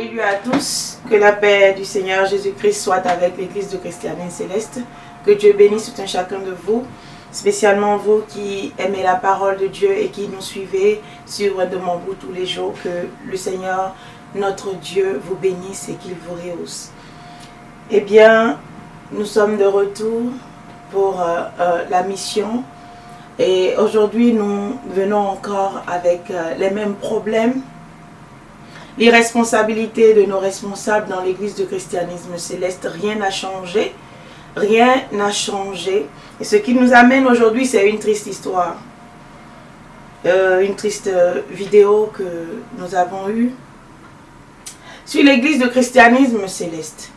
Alléluia à tous, que la paix du Seigneur Jésus-Christ soit avec l'église de Christianisme Céleste, que Dieu bénisse tout un chacun de vous, spécialement vous qui aimez la parole de Dieu et qui nous suivez sur de mon bout tous les jours, que le Seigneur, notre Dieu, vous bénisse et qu'il vous rehausse. Eh bien, nous sommes de retour pour la mission et aujourd'hui nous venons encore avec les mêmes problèmes. L'irresponsabilité de nos responsables dans l'église de Christianisme Céleste, rien n'a changé. Rien n'a changé. Et ce qui nous amène aujourd'hui, c'est une triste histoire. Une triste vidéo que nous avons eue sur l'église de Christianisme Céleste.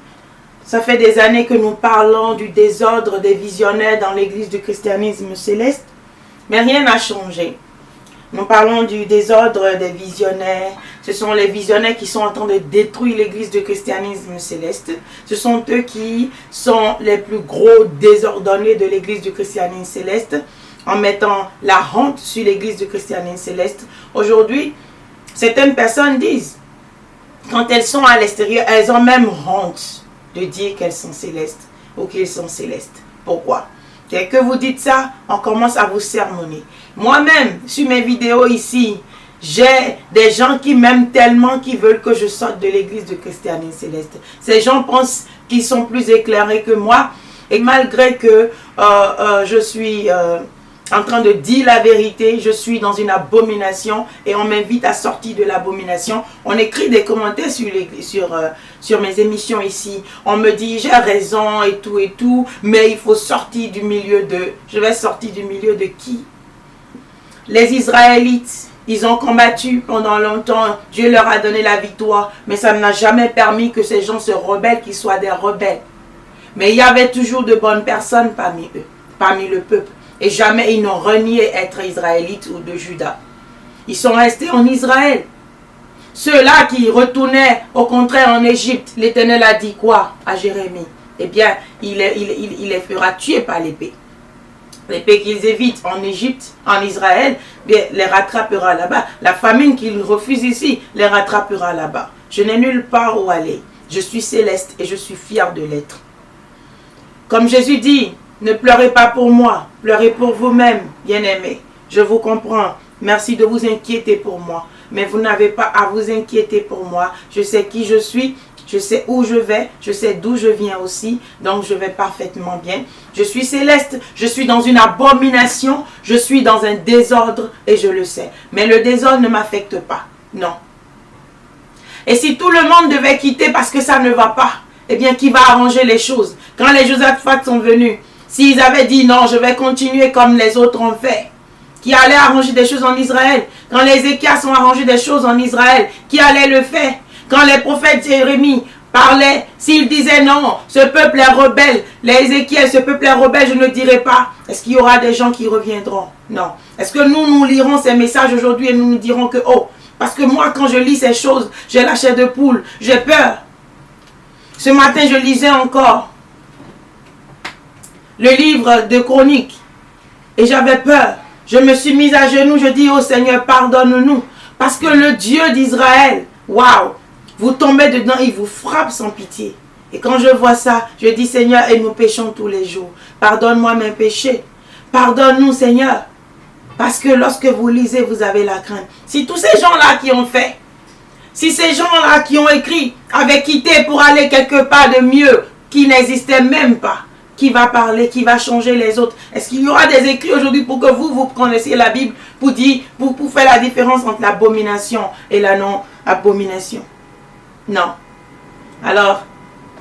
Ça fait des années que nous parlons du désordre des visionnaires dans l'église de Christianisme Céleste, mais rien n'a changé. Nous parlons du désordre des visionnaires. Ce sont les visionnaires qui sont en train de détruire l'église de Christianisme Céleste. Ce sont eux qui sont les plus gros désordonnés de l'église du Christianisme Céleste, en mettant la honte sur l'église du Christianisme Céleste. Aujourd'hui, certaines personnes disent, quand elles sont à l'extérieur, elles ont même honte de dire qu'elles sont célestes ou qu'ils sont célestes. Pourquoi? Dès que vous dites ça, on commence à vous sermonner. Moi-même, sur mes vidéos ici, j'ai des gens qui m'aiment tellement qu'ils veulent que je sorte de l'église de Christianisme Céleste. Ces gens pensent qu'ils sont plus éclairés que moi. Et malgré que je suis en train de dire la vérité, je suis dans une abomination et on m'invite à sortir de l'abomination. On écrit des commentaires sur mes émissions ici. On me dit j'ai raison et tout, mais il faut sortir du milieu de... Je vais sortir du milieu de qui? Les Israélites, ils ont combattu pendant longtemps. Dieu leur a donné la victoire, mais ça n'a jamais permis que ces gens se rebellent, qu'ils soient des rebelles. Mais il y avait toujours de bonnes personnes parmi eux, parmi le peuple. Et jamais ils n'ont renié être israélites ou de Juda. Ils sont restés en Israël. Ceux-là qui retournaient au contraire en Égypte, l'Éternel a dit quoi à Jérémie? Eh bien, il les fera tuer par l'épée. L'épée qu'ils évitent en Égypte, en Israël, bien, les rattrapera là-bas. La famine qu'ils refusent ici, les rattrapera là-bas. Je n'ai nulle part où aller. Je suis céleste et je suis fier de l'être. Comme Jésus dit, ne pleurez pas pour moi, pleurez pour vous-même, bien-aimés. Je vous comprends. Merci de vous inquiéter pour moi. Mais vous n'avez pas à vous inquiéter pour moi. Je sais qui je suis. Je sais où je vais, je sais d'où je viens aussi, donc je vais parfaitement bien. Je suis céleste, je suis dans une abomination, je suis dans un désordre et je le sais. Mais le désordre ne m'affecte pas, non. Et si tout le monde devait quitter parce que ça ne va pas, eh bien qui va arranger les choses? Quand les Josaphat sont venus, s'ils avaient dit non, je vais continuer comme les autres ont fait, qui allait arranger des choses en Israël? Quand les Ézéchias ont arrangé des choses en Israël, qui allait le faire? Quand les prophètes Jérémie parlaient, s'ils disaient non, ce peuple est rebelle, les Ézéchiel, ce peuple est rebelle, je ne dirai pas. Est-ce qu'il y aura des gens qui reviendront? Non. Est-ce que nous lirons ces messages aujourd'hui et nous nous dirons que, oh, parce que moi quand je lis ces choses, j'ai la chair de poule, j'ai peur. Ce matin, je lisais encore le livre de Chroniques et j'avais peur. Je me suis mise à genoux, je dis, oh Seigneur, pardonne-nous. Parce que le Dieu d'Israël, waouh, vous tombez dedans, il vous frappe sans pitié. Et quand je vois ça, je dis, Seigneur, et nous péchons tous les jours. Pardonne-moi mes péchés. Pardonne-nous, Seigneur. Parce que lorsque vous lisez, vous avez la crainte. Si tous ces gens-là qui ont fait, si ces gens-là qui ont écrit avaient quitté pour aller quelque part de mieux, qui n'existait même pas, qui va parler, qui va changer les autres? Est-ce qu'il y aura des écrits aujourd'hui pour que vous connaissiez la Bible, pour faire la différence entre l'abomination et la non-abomination? Non. Alors,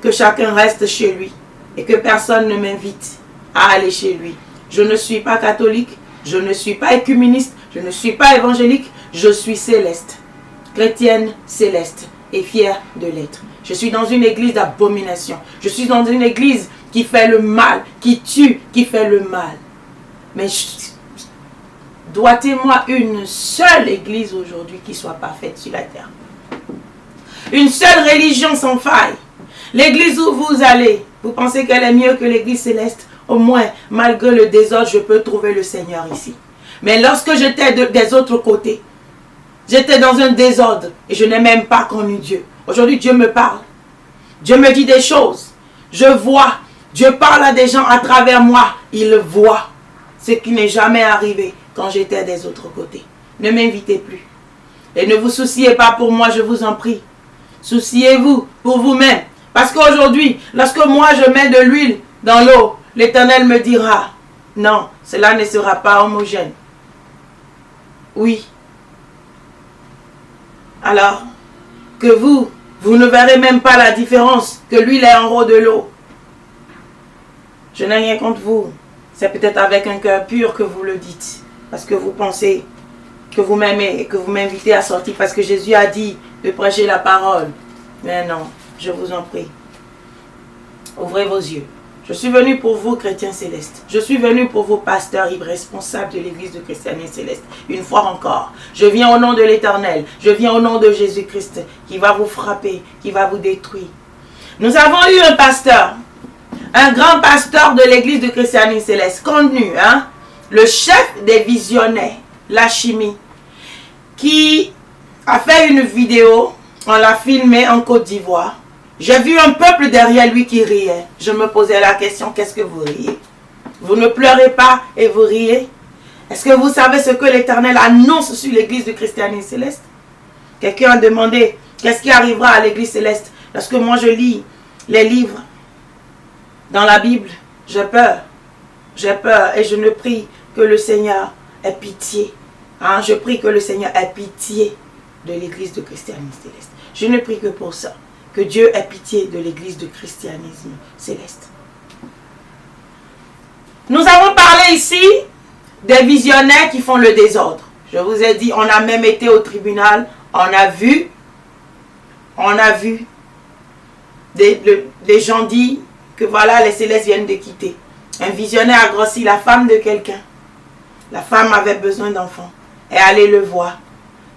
que chacun reste chez lui et que personne ne m'invite à aller chez lui. Je ne suis pas catholique, je ne suis pas écuméniste, je ne suis pas évangélique, je suis céleste, chrétienne céleste et fière de l'être. Je suis dans une église d'abomination. Je suis dans une église qui fait le mal, qui tue, qui fait le mal. Mais doitez-moi une seule église aujourd'hui qui soit parfaite sur la terre. Une seule religion sans faille. L'église où vous allez, vous pensez qu'elle est mieux que l'église céleste? Au moins, malgré le désordre, je peux trouver le Seigneur ici. Mais lorsque j'étais des autres côtés, j'étais dans un désordre et je n'ai même pas connu Dieu. Aujourd'hui, Dieu me parle. Dieu me dit des choses. Je vois. Dieu parle à des gens à travers moi. Il voit ce qui n'est jamais arrivé quand j'étais des autres côtés. Ne m'invitez plus. Et ne vous souciez pas pour moi, je vous en prie. Souciez-vous pour vous-même. Parce qu'aujourd'hui, lorsque moi je mets de l'huile dans l'eau, l'Éternel me dira, non, cela ne sera pas homogène. Oui. Alors, que vous ne verrez même pas la différence, que l'huile est en haut de l'eau. Je n'ai rien contre vous. C'est peut-être avec un cœur pur que vous le dites. Parce que vous pensez que vous m'aimez et que vous m'invitez à sortir. Parce que Jésus a dit de prêcher la parole. Mais non, je vous en prie. Ouvrez vos yeux. Je suis venu pour vous, chrétiens célestes. Je suis venu pour vous, pasteurs responsables de l'église de Christianisme Céleste. Une fois encore, je viens au nom de l'Éternel. Je viens au nom de Jésus-Christ qui va vous frapper, qui va vous détruire. Nous avons eu un pasteur, un grand pasteur de l'église de Christianisme Céleste, connu, le chef des visionnaires, la chimie, qui a fait une vidéo, on l'a filmé en Côte d'Ivoire. J'ai vu un peuple derrière lui qui riait. Je me posais la question, qu'est-ce que vous riez? Vous ne pleurez pas et vous riez? Est-ce que vous savez ce que l'Éternel annonce sur l'église du christianisme céleste? Quelqu'un a demandé, qu'est-ce qui arrivera à l'église céleste? Lorsque moi je lis les livres dans la Bible, j'ai peur. J'ai peur et je ne prie que le Seigneur ait pitié. Je prie que le Seigneur ait pitié de l'église du christianisme céleste. Je ne prie que pour ça. Que Dieu ait pitié de l'église du christianisme céleste. Nous avons parlé ici des visionnaires qui font le désordre. Je vous ai dit, on a même été au tribunal, on a vu des gens disent que voilà, les célestes viennent de quitter. Un visionnaire a grossi la femme de quelqu'un. La femme avait besoin d'enfants. Et allait le voir.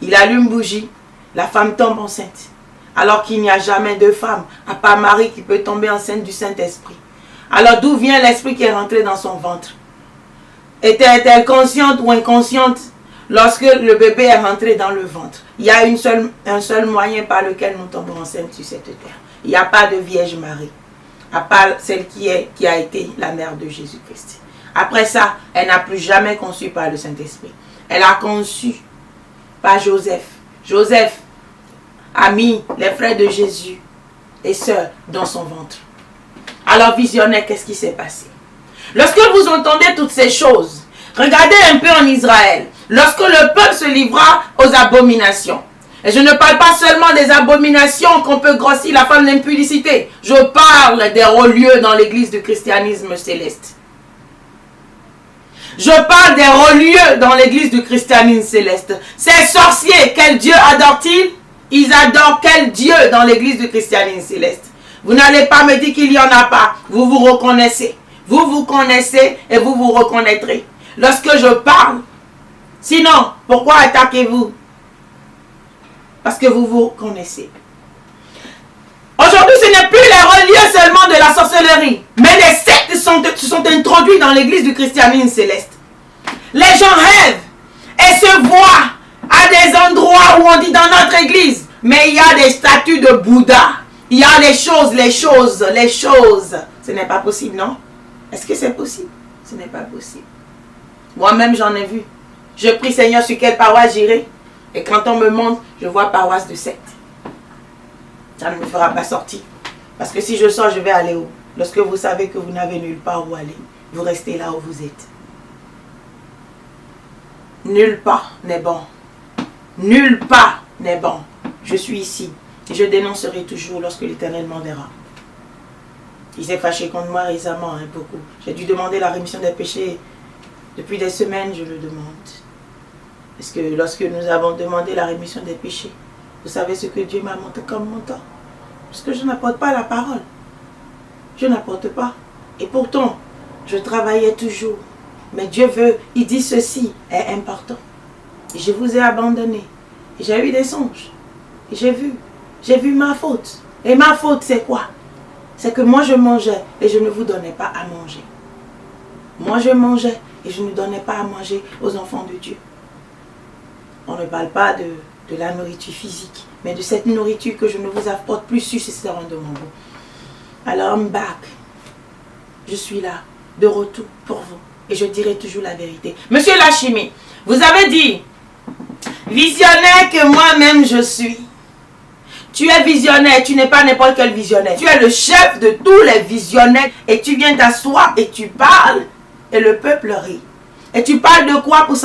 Il allume une bougie. La femme tombe enceinte. Alors qu'il n'y a jamais de femme, à part Marie, qui peut tomber enceinte du Saint-Esprit. Alors d'où vient l'esprit qui est rentré dans son ventre? Était-elle consciente ou inconsciente lorsque le bébé est rentré dans le ventre? Il y a un seul moyen par lequel nous tombons enceintes sur cette terre. Il n'y a pas de Vierge Marie, à part celle qui a été la mère de Jésus-Christ. Après ça, elle n'a plus jamais conçu par le Saint-Esprit. Elle a conçu par Joseph. Joseph a mis les frères de Jésus et sœurs dans son ventre. Alors visionnaire, qu'est-ce qui s'est passé? Lorsque vous entendez toutes ces choses, regardez un peu en Israël. Lorsque le peuple se livra aux abominations. Et je ne parle pas seulement des abominations qu'on peut grossir la femme d'impudicité. Je parle des hauts lieux dans l'église du christianisme céleste. Je parle des hauts lieux dans l'église du christianisme céleste. Ces sorciers, quel Dieu adore-t-il? Ils adorent quel Dieu dans l'église du christianisme céleste? Vous n'allez pas me dire qu'il n'y en a pas. Vous vous reconnaissez. Vous vous connaissez et vous vous reconnaîtrez. Lorsque je parle, sinon, pourquoi attaquez-vous? Parce que vous vous connaissez. Aujourd'hui, ce n'est plus les religieux seulement de la sorcellerie, mais les sectes se sont introduits dans l'église du christianisme céleste. Les gens rêvent et se voient à des endroits où on dit dans notre église, mais il y a des statues de Bouddha. Il y a les choses. Ce n'est pas possible, non? Est-ce que c'est possible? Ce n'est pas possible. Moi-même, j'en ai vu. Je prie, Seigneur, sur quelle paroisse j'irai. Et quand on me montre, je vois paroisse de secte. Ça ne me fera pas sortir. Parce que si je sors, je vais aller où? Lorsque vous savez que vous n'avez nulle part où aller, vous restez là où vous êtes. Nulle part n'est bon. Nulle part n'est bon. Je suis ici. Et je dénoncerai toujours lorsque l'Éternel m'enverra. Il s'est fâché contre moi récemment, beaucoup. J'ai dû demander la rémission des péchés. Depuis des semaines, je le demande. Parce que lorsque nous avons demandé la rémission des péchés, vous savez ce que Dieu m'a montré comme montant? Parce que je n'apporte pas la parole. Je n'apporte pas. Et pourtant, je travaillais toujours. Mais Dieu veut, il dit ceci est important. Et je vous ai abandonné. Et j'ai eu des songes. Et j'ai vu ma faute. Et ma faute, c'est quoi? C'est que moi, je mangeais et je ne vous donnais pas à manger. Moi, je mangeais et je ne donnais pas à manger aux enfants de Dieu. On ne parle pas de la nourriture physique, mais de cette nourriture que je ne vous apporte plus sur ces serrons de mon bout. Alors, I'm back. Je suis là, de retour pour vous. Et je dirai toujours la vérité. Monsieur Lachimi, vous avez dit, visionnaire que moi-même je suis. Tu es visionnaire, tu n'es pas n'importe quel visionnaire. Tu es le chef de tous les visionnaires. Et tu viens t'asseoir et tu parles. Et le peuple rit. Et tu parles de quoi pour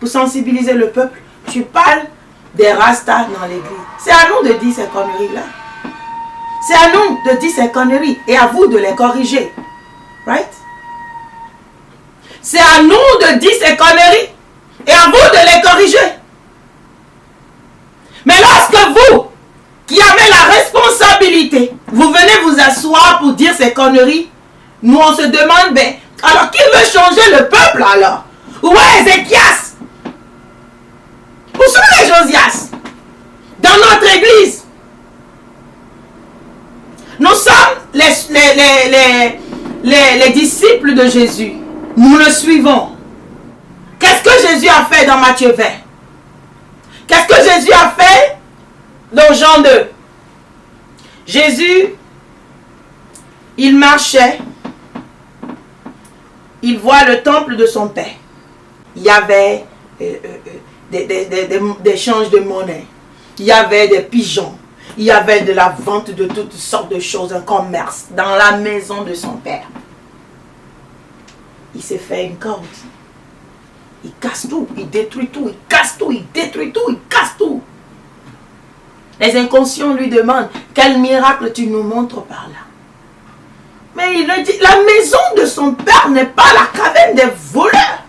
sensibiliser le peuple? Tu parles des rastas dans l'église. C'est à nous de dire ces conneries-là. C'est à nous de dire ces conneries. Et à vous de les corriger. Right? C'est à nous de dire ces conneries. Et à vous de les corriger. Mais lorsque vous, qui avez la responsabilité, vous venez vous asseoir pour dire ces conneries, nous on se demande, ben, alors qui veut changer le peuple alors? Où est Ézéchias? Où sont les Josias? Dans notre église. Nous sommes les disciples de Jésus. Nous le suivons. Qu'est-ce que Jésus a fait dans Matthieu 20? Qu'est-ce que Jésus a fait dans Jean 2? Jésus, il marchait. Il voit le temple de son père. Il y avait des échanges de monnaie. Il y avait des pigeons. Il y avait de la vente de toutes sortes de choses, un commerce dans la maison de son père. Il s'est fait une corde. Il casse tout, il détruit tout, il casse tout, il détruit tout, il casse tout. Les inconscients lui demandent, quel miracle tu nous montres par là? Mais il le dit, la maison de son père n'est pas la caverne des voleurs.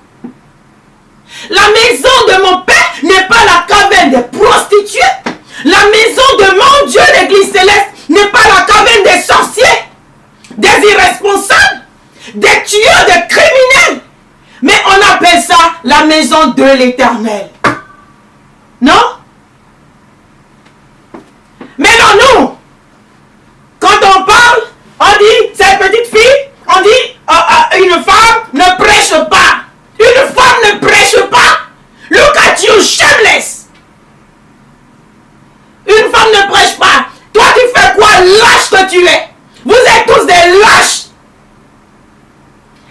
La maison de mon père n'est pas la caverne des prostituées. La maison de mon Dieu, l'église céleste, n'est pas la caverne des sorciers, des irresponsables, des tueurs, des criminels. Mais on appelle ça la maison de l'Éternel. Non? Mais non, nous, quand on parle, on dit, cette petite fille, on dit, une femme ne prêche pas. Une femme ne prêche pas. Look at you, shameless. Une femme ne prêche pas. Toi, tu fais quoi, lâche que tu es? Vous êtes tous des lâches.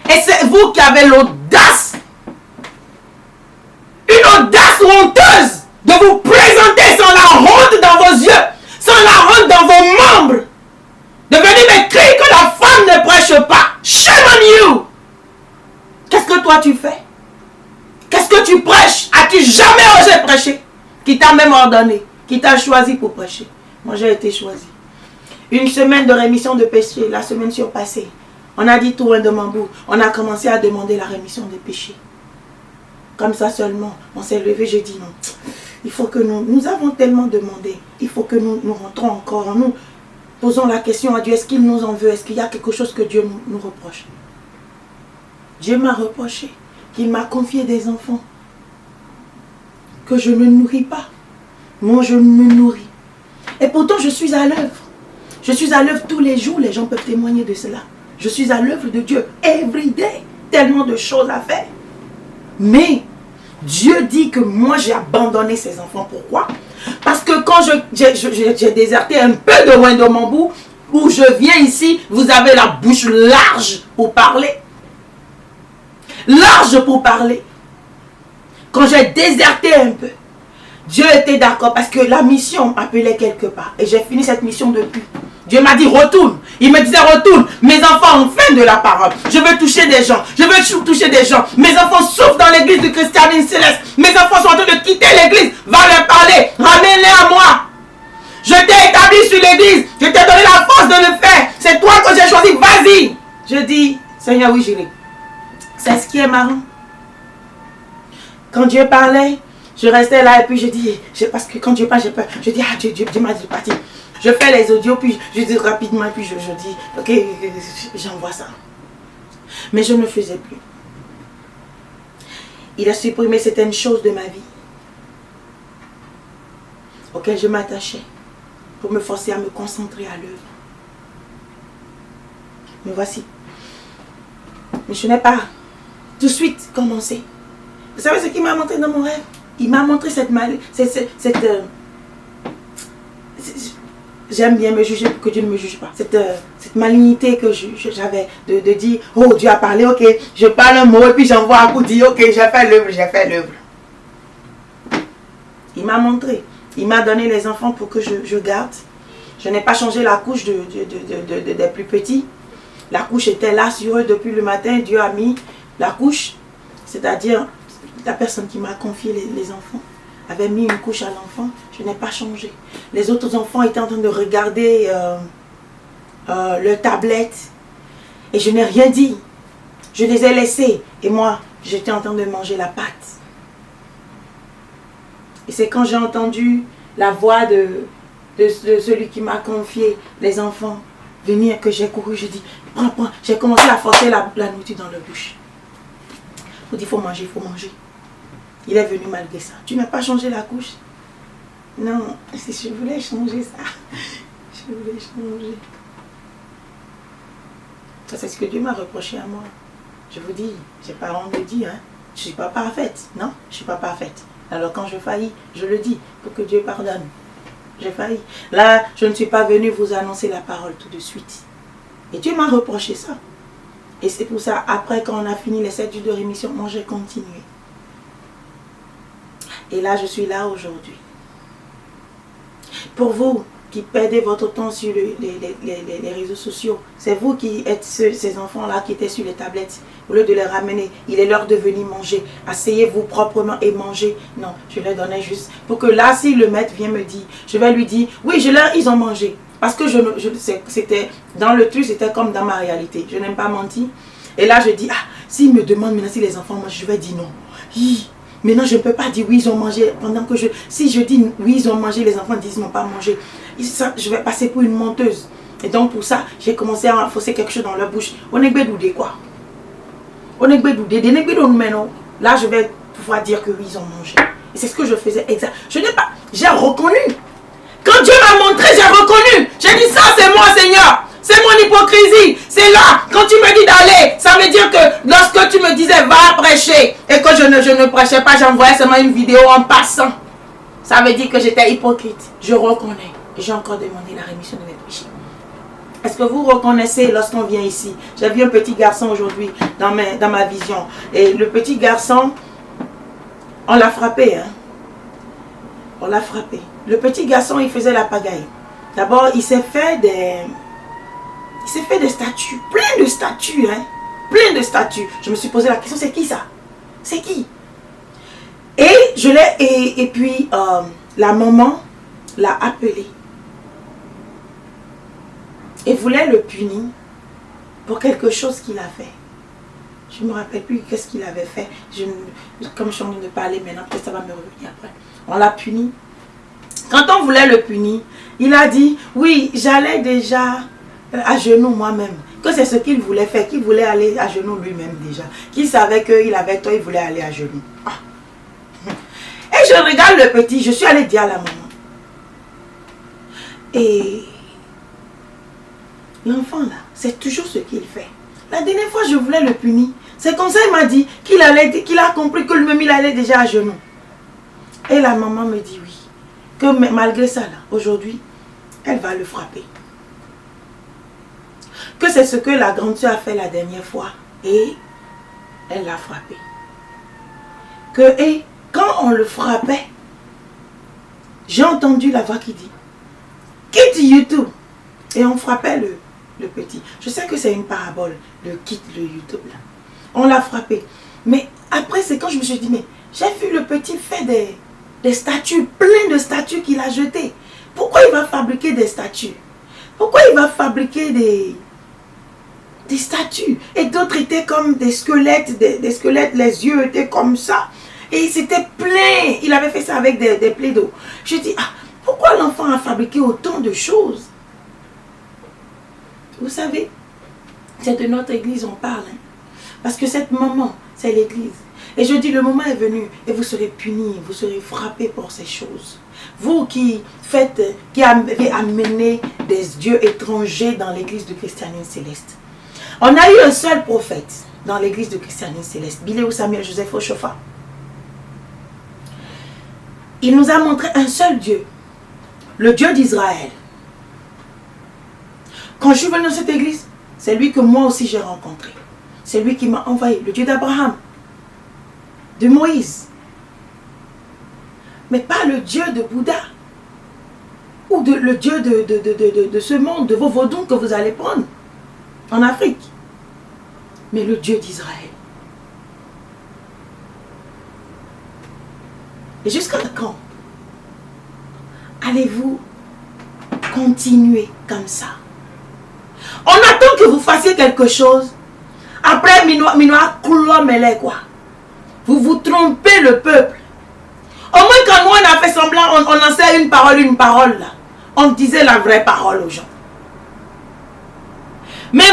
Et c'est vous qui avez l'audace, une audace honteuse, de vous présenter sans la honte dans vos yeux, sans la honte dans vos membres, de venir m'écrire que la femme ne prêche pas. Shame on you! Qu'est-ce que toi tu fais? Qu'est-ce que tu prêches? As-tu jamais osé prêcher? Qui t'a même ordonné, qui t'a choisi pour prêcher? Moi j'ai été choisi. Une semaine de rémission de péché, la semaine surpassée. On a dit tout un de Mambou. On a commencé à demander la rémission des péchés. Comme ça seulement, on s'est levé, j'ai dit non. Il faut que nous avons tellement demandé. Il faut que nous rentrons encore. Nous posons la question à Dieu, est-ce qu'il nous en veut? Est-ce qu'il y a quelque chose que Dieu nous reproche? Dieu m'a reproché qu'il m'a confié des enfants que je ne nourris pas. Moi, je me nourris. Et pourtant, je suis à l'œuvre. Je suis à l'œuvre tous les jours. Les gens peuvent témoigner de cela. Je suis à l'œuvre de Dieu. Every day. Tellement de choses à faire. Mais Dieu dit que moi, j'ai abandonné ces enfants. Pourquoi? Parce que quand j'ai déserté un peu de Wendomambou, où je viens ici, vous avez la bouche large pour parler. Large pour parler. Quand j'ai déserté un peu, Dieu était d'accord parce que la mission m'appelait quelque part. Et j'ai fini cette mission depuis. Dieu m'a dit retourne. Il me disait retourne. Mes enfants ont faim de la parole. Je veux toucher des gens. Je veux toucher des gens. Mes enfants souffrent dans l'église de Christianisme Céleste. Mes enfants sont en train de quitter l'église. Va leur parler. Ramène-les à moi. Je t'ai établi sur l'église. Je t'ai donné la force de le faire. C'est toi que j'ai choisi. Vas-y. Je dis, Seigneur, oui, j'irai. C'est ce qui est marrant. Quand Dieu parlait, je restais là et puis je dis, parce que quand Dieu parle, j'ai peur. Je dis, ah Dieu m'a dit de partir. Je fais les audios, puis je dis rapidement, et puis je dis, ok, j'envoie ça. Mais je ne faisais plus. Il a supprimé certaines choses de ma vie auxquelles je m'attachais pour me forcer à me concentrer à l'œuvre. Me voici. Mais je n'ai pas tout de suite commencé. Vous savez ce qu'il m'a montré dans mon rêve? il m'a montré j'aime bien me juger pour que Dieu ne me juge pas. Cette malignité que j'avais de dire, oh Dieu a parlé, ok, je parle un mot et puis j'envoie un coup, dire, ok, j'ai fait l'œuvre. Il m'a montré, il m'a donné les enfants pour que je garde. Je n'ai pas changé la couche des plus petits. La couche était là sur eux depuis le matin. Dieu a mis la couche, c'est-à-dire la personne qui m'a confié les enfants avait mis une couche à l'enfant. Je n'ai pas changé. Les autres enfants étaient en train de regarder leur tablette et je n'ai rien dit. Je les ai laissés et moi, j'étais en train de manger la pâte. Et c'est quand j'ai entendu la voix de celui qui m'a confié les enfants venir que j'ai couru, j'ai dit, prends. J'ai commencé à forcer la nourriture dans leur bouche. Il dit, il faut manger. Il est venu malgré ça. Tu n'as pas changé la couche? Non, je voulais changer ça. Je voulais changer. Ça, c'est ce que Dieu m'a reproché à moi. Je vous dis, j'ai pas honte de dire, hein. Je ne suis pas parfaite. Non, je ne suis pas parfaite. Alors quand je faillis, je le dis pour que Dieu pardonne. J'ai failli. Là, je ne suis pas venue vous annoncer la parole tout de suite. Et Dieu m'a reproché ça. Et c'est pour ça, après, quand on a fini les 7 jours de rémission, moi, j'ai continué. Et là, je suis là aujourd'hui. Pour vous qui perdez votre temps sur les réseaux sociaux, c'est vous qui êtes ces enfants-là qui étaient sur les tablettes. Au lieu de les ramener, il est l'heure de venir manger. Asseyez-vous proprement et mangez. Non, je leur donnais juste pour que là, si le maître vient me dire, je vais lui dire, oui, ils ont mangé. Parce que c'était dans le truc, c'était comme dans ma réalité. Je n'aime pas mentir. Et là, je dis, ah, s'il me demande maintenant si les enfants mangent, je vais dire non. Maintenant, je ne peux pas dire oui, ils ont mangé pendant que si je dis oui, ils ont mangé, les enfants disent ils n'ont pas mangé. Je vais passer pour une menteuse. Et donc, pour ça, j'ai commencé à enfoncer quelque chose dans leur bouche. On est bédoudé, quoi. On est bédoudé. Là, je vais pouvoir dire que oui, ils ont mangé. Et c'est ce que je faisais exact. J'ai reconnu. Quand Dieu m'a montré, j'ai reconnu. J'ai dit, ça, c'est moi, Seigneur. C'est mon hypocrisie. C'est là. Quand tu me dis d'aller, ça veut dire que lorsque tu me disais, va prêcher, et que je ne prêchais pas, j'envoyais seulement une vidéo en passant. Ça veut dire que j'étais hypocrite. Je reconnais. Et j'ai encore demandé la rémission de mes péchés. Est-ce que vous reconnaissez lorsqu'on vient ici? J'ai vu un petit garçon aujourd'hui dans ma vision. Et le petit garçon, on l'a frappé. Hein? On l'a frappé. Le petit garçon, il faisait la pagaille. D'abord, il s'est fait des statues. Plein de statues. Hein? Plein de statues. Je me suis posé la question, c'est qui ça? C'est qui? Et puis, la maman l'a appelé. Et voulait le punir pour quelque chose qu'il a fait. Je ne me rappelle plus qu'est-ce qu'il avait fait. Comme je suis en train de parler maintenant, peut-être ça va me revenir après. On l'a puni. Quand on voulait le punir, il a dit, oui, j'allais déjà à genoux moi-même. Que c'est ce qu'il voulait faire, qu'il voulait aller à genoux lui-même déjà. Qu'il savait qu'il avait tort, il voulait aller à genoux. Ah. Et je regarde le petit, je suis allée dire à la maman. Et l'enfant là, c'est toujours ce qu'il fait. La dernière fois, je voulais le punir. C'est comme ça, il m'a dit qu'il a compris que lui-même, il allait déjà à genoux. Et la maman me dit oui. Que malgré ça, là, aujourd'hui, elle va le frapper. Que c'est ce que la grande soeur a fait la dernière fois. Et elle l'a frappé. Et quand on le frappait, j'ai entendu la voix qui dit, quitte YouTube. Et on frappait le petit. Je sais que c'est une parabole, le quitte le YouTube là. On l'a frappé. Mais après, c'est quand je me suis dit, mais j'ai vu le petit faire des statues, plein de statues qu'il a jetées. Pourquoi il va fabriquer des statues? Pourquoi il va fabriquer des statues? Et d'autres étaient comme des squelettes, des squelettes, les yeux étaient comme ça. Et c'était plein. Il avait fait ça avec des plaies d'eau. Je dis, ah, pourquoi l'enfant a fabriqué autant de choses? Vous savez, c'est de notre église on parle. Hein? Parce que cette maman, c'est l'église. Et je dis, le moment est venu et vous serez punis, vous serez frappés pour ces choses. Vous qui avez amené des dieux étrangers dans l'église de Christianité Céleste. On a eu un seul prophète dans l'église de Christianité Céleste, Bilé ou Samuel Joseph Ochofa. il nous a montré un seul Dieu, le Dieu d'Israël. Quand je suis venu dans cette église, c'est lui que moi aussi j'ai rencontré. C'est lui qui m'a envoyé, le Dieu d'Abraham, de Moïse. Mais pas le Dieu de Bouddha. Ou le Dieu de ce monde, de vos vaudons que vous allez prendre en Afrique. Mais le Dieu d'Israël. Et jusqu'à quand allez-vous continuer comme ça? On attend que vous fassiez quelque chose. Après, quoi. Vous vous trompez le peuple. Au moins quand nous on a fait semblant, on lançait une parole là. On disait la vraie parole aux gens. Mais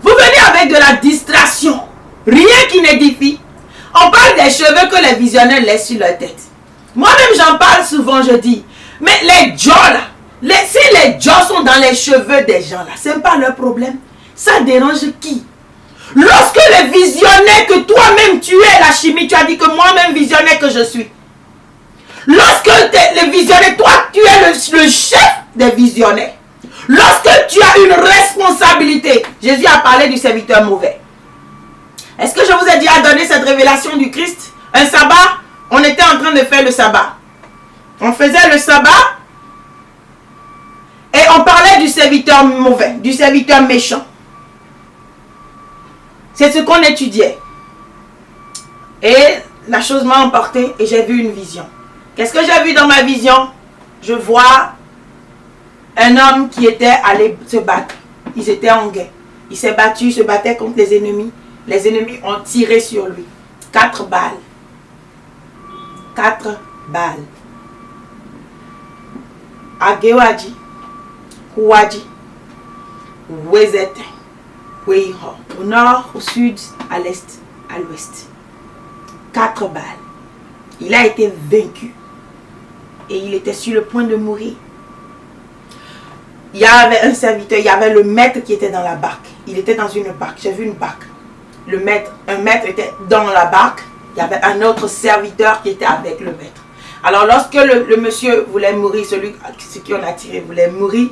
vous venez avec de la distraction. Rien qui n'édifie. On parle des cheveux que les visionnaires laissent sur leur tête. Moi-même j'en parle souvent, je dis. Mais les Joe là, si les Joe sont dans les cheveux des gens là, c'est pas leur problème. Ça dérange qui? Lorsque les visionnaires que toi-même tu es, la chimie, tu as dit que moi-même visionnaire que je suis. Lorsque les visionnaires, toi tu es le chef des visionnaires. Lorsque tu as une responsabilité, Jésus a parlé du serviteur mauvais. Est-ce que je vous ai déjà donné cette révélation du Christ? Un sabbat, on était en train de faire le sabbat. On faisait le sabbat et on parlait du serviteur mauvais, du serviteur méchant. C'est ce qu'on étudiait. Et la chose m'a emporté et j'ai vu une vision. Qu'est-ce que j'ai vu dans ma vision? Je vois un homme qui était allé se battre. Ils étaient en guerre. Il s'est battu, il se battait contre les ennemis. Les ennemis ont tiré sur lui. 4 balles. 4 balles. Agewaji, Huwaji, Wezete, Weiho. Au nord, au sud, à l'est, à l'ouest. 4 balles. Il a été vaincu. Et il était sur le point de mourir. Il y avait un serviteur, il y avait le maître qui était dans la barque. Il était dans une barque. J'ai vu une barque. Un maître était dans la barque. Il y avait un autre serviteur qui était avec le maître. Alors lorsque le monsieur voulait mourir, celui qui on a tiré voulait mourir,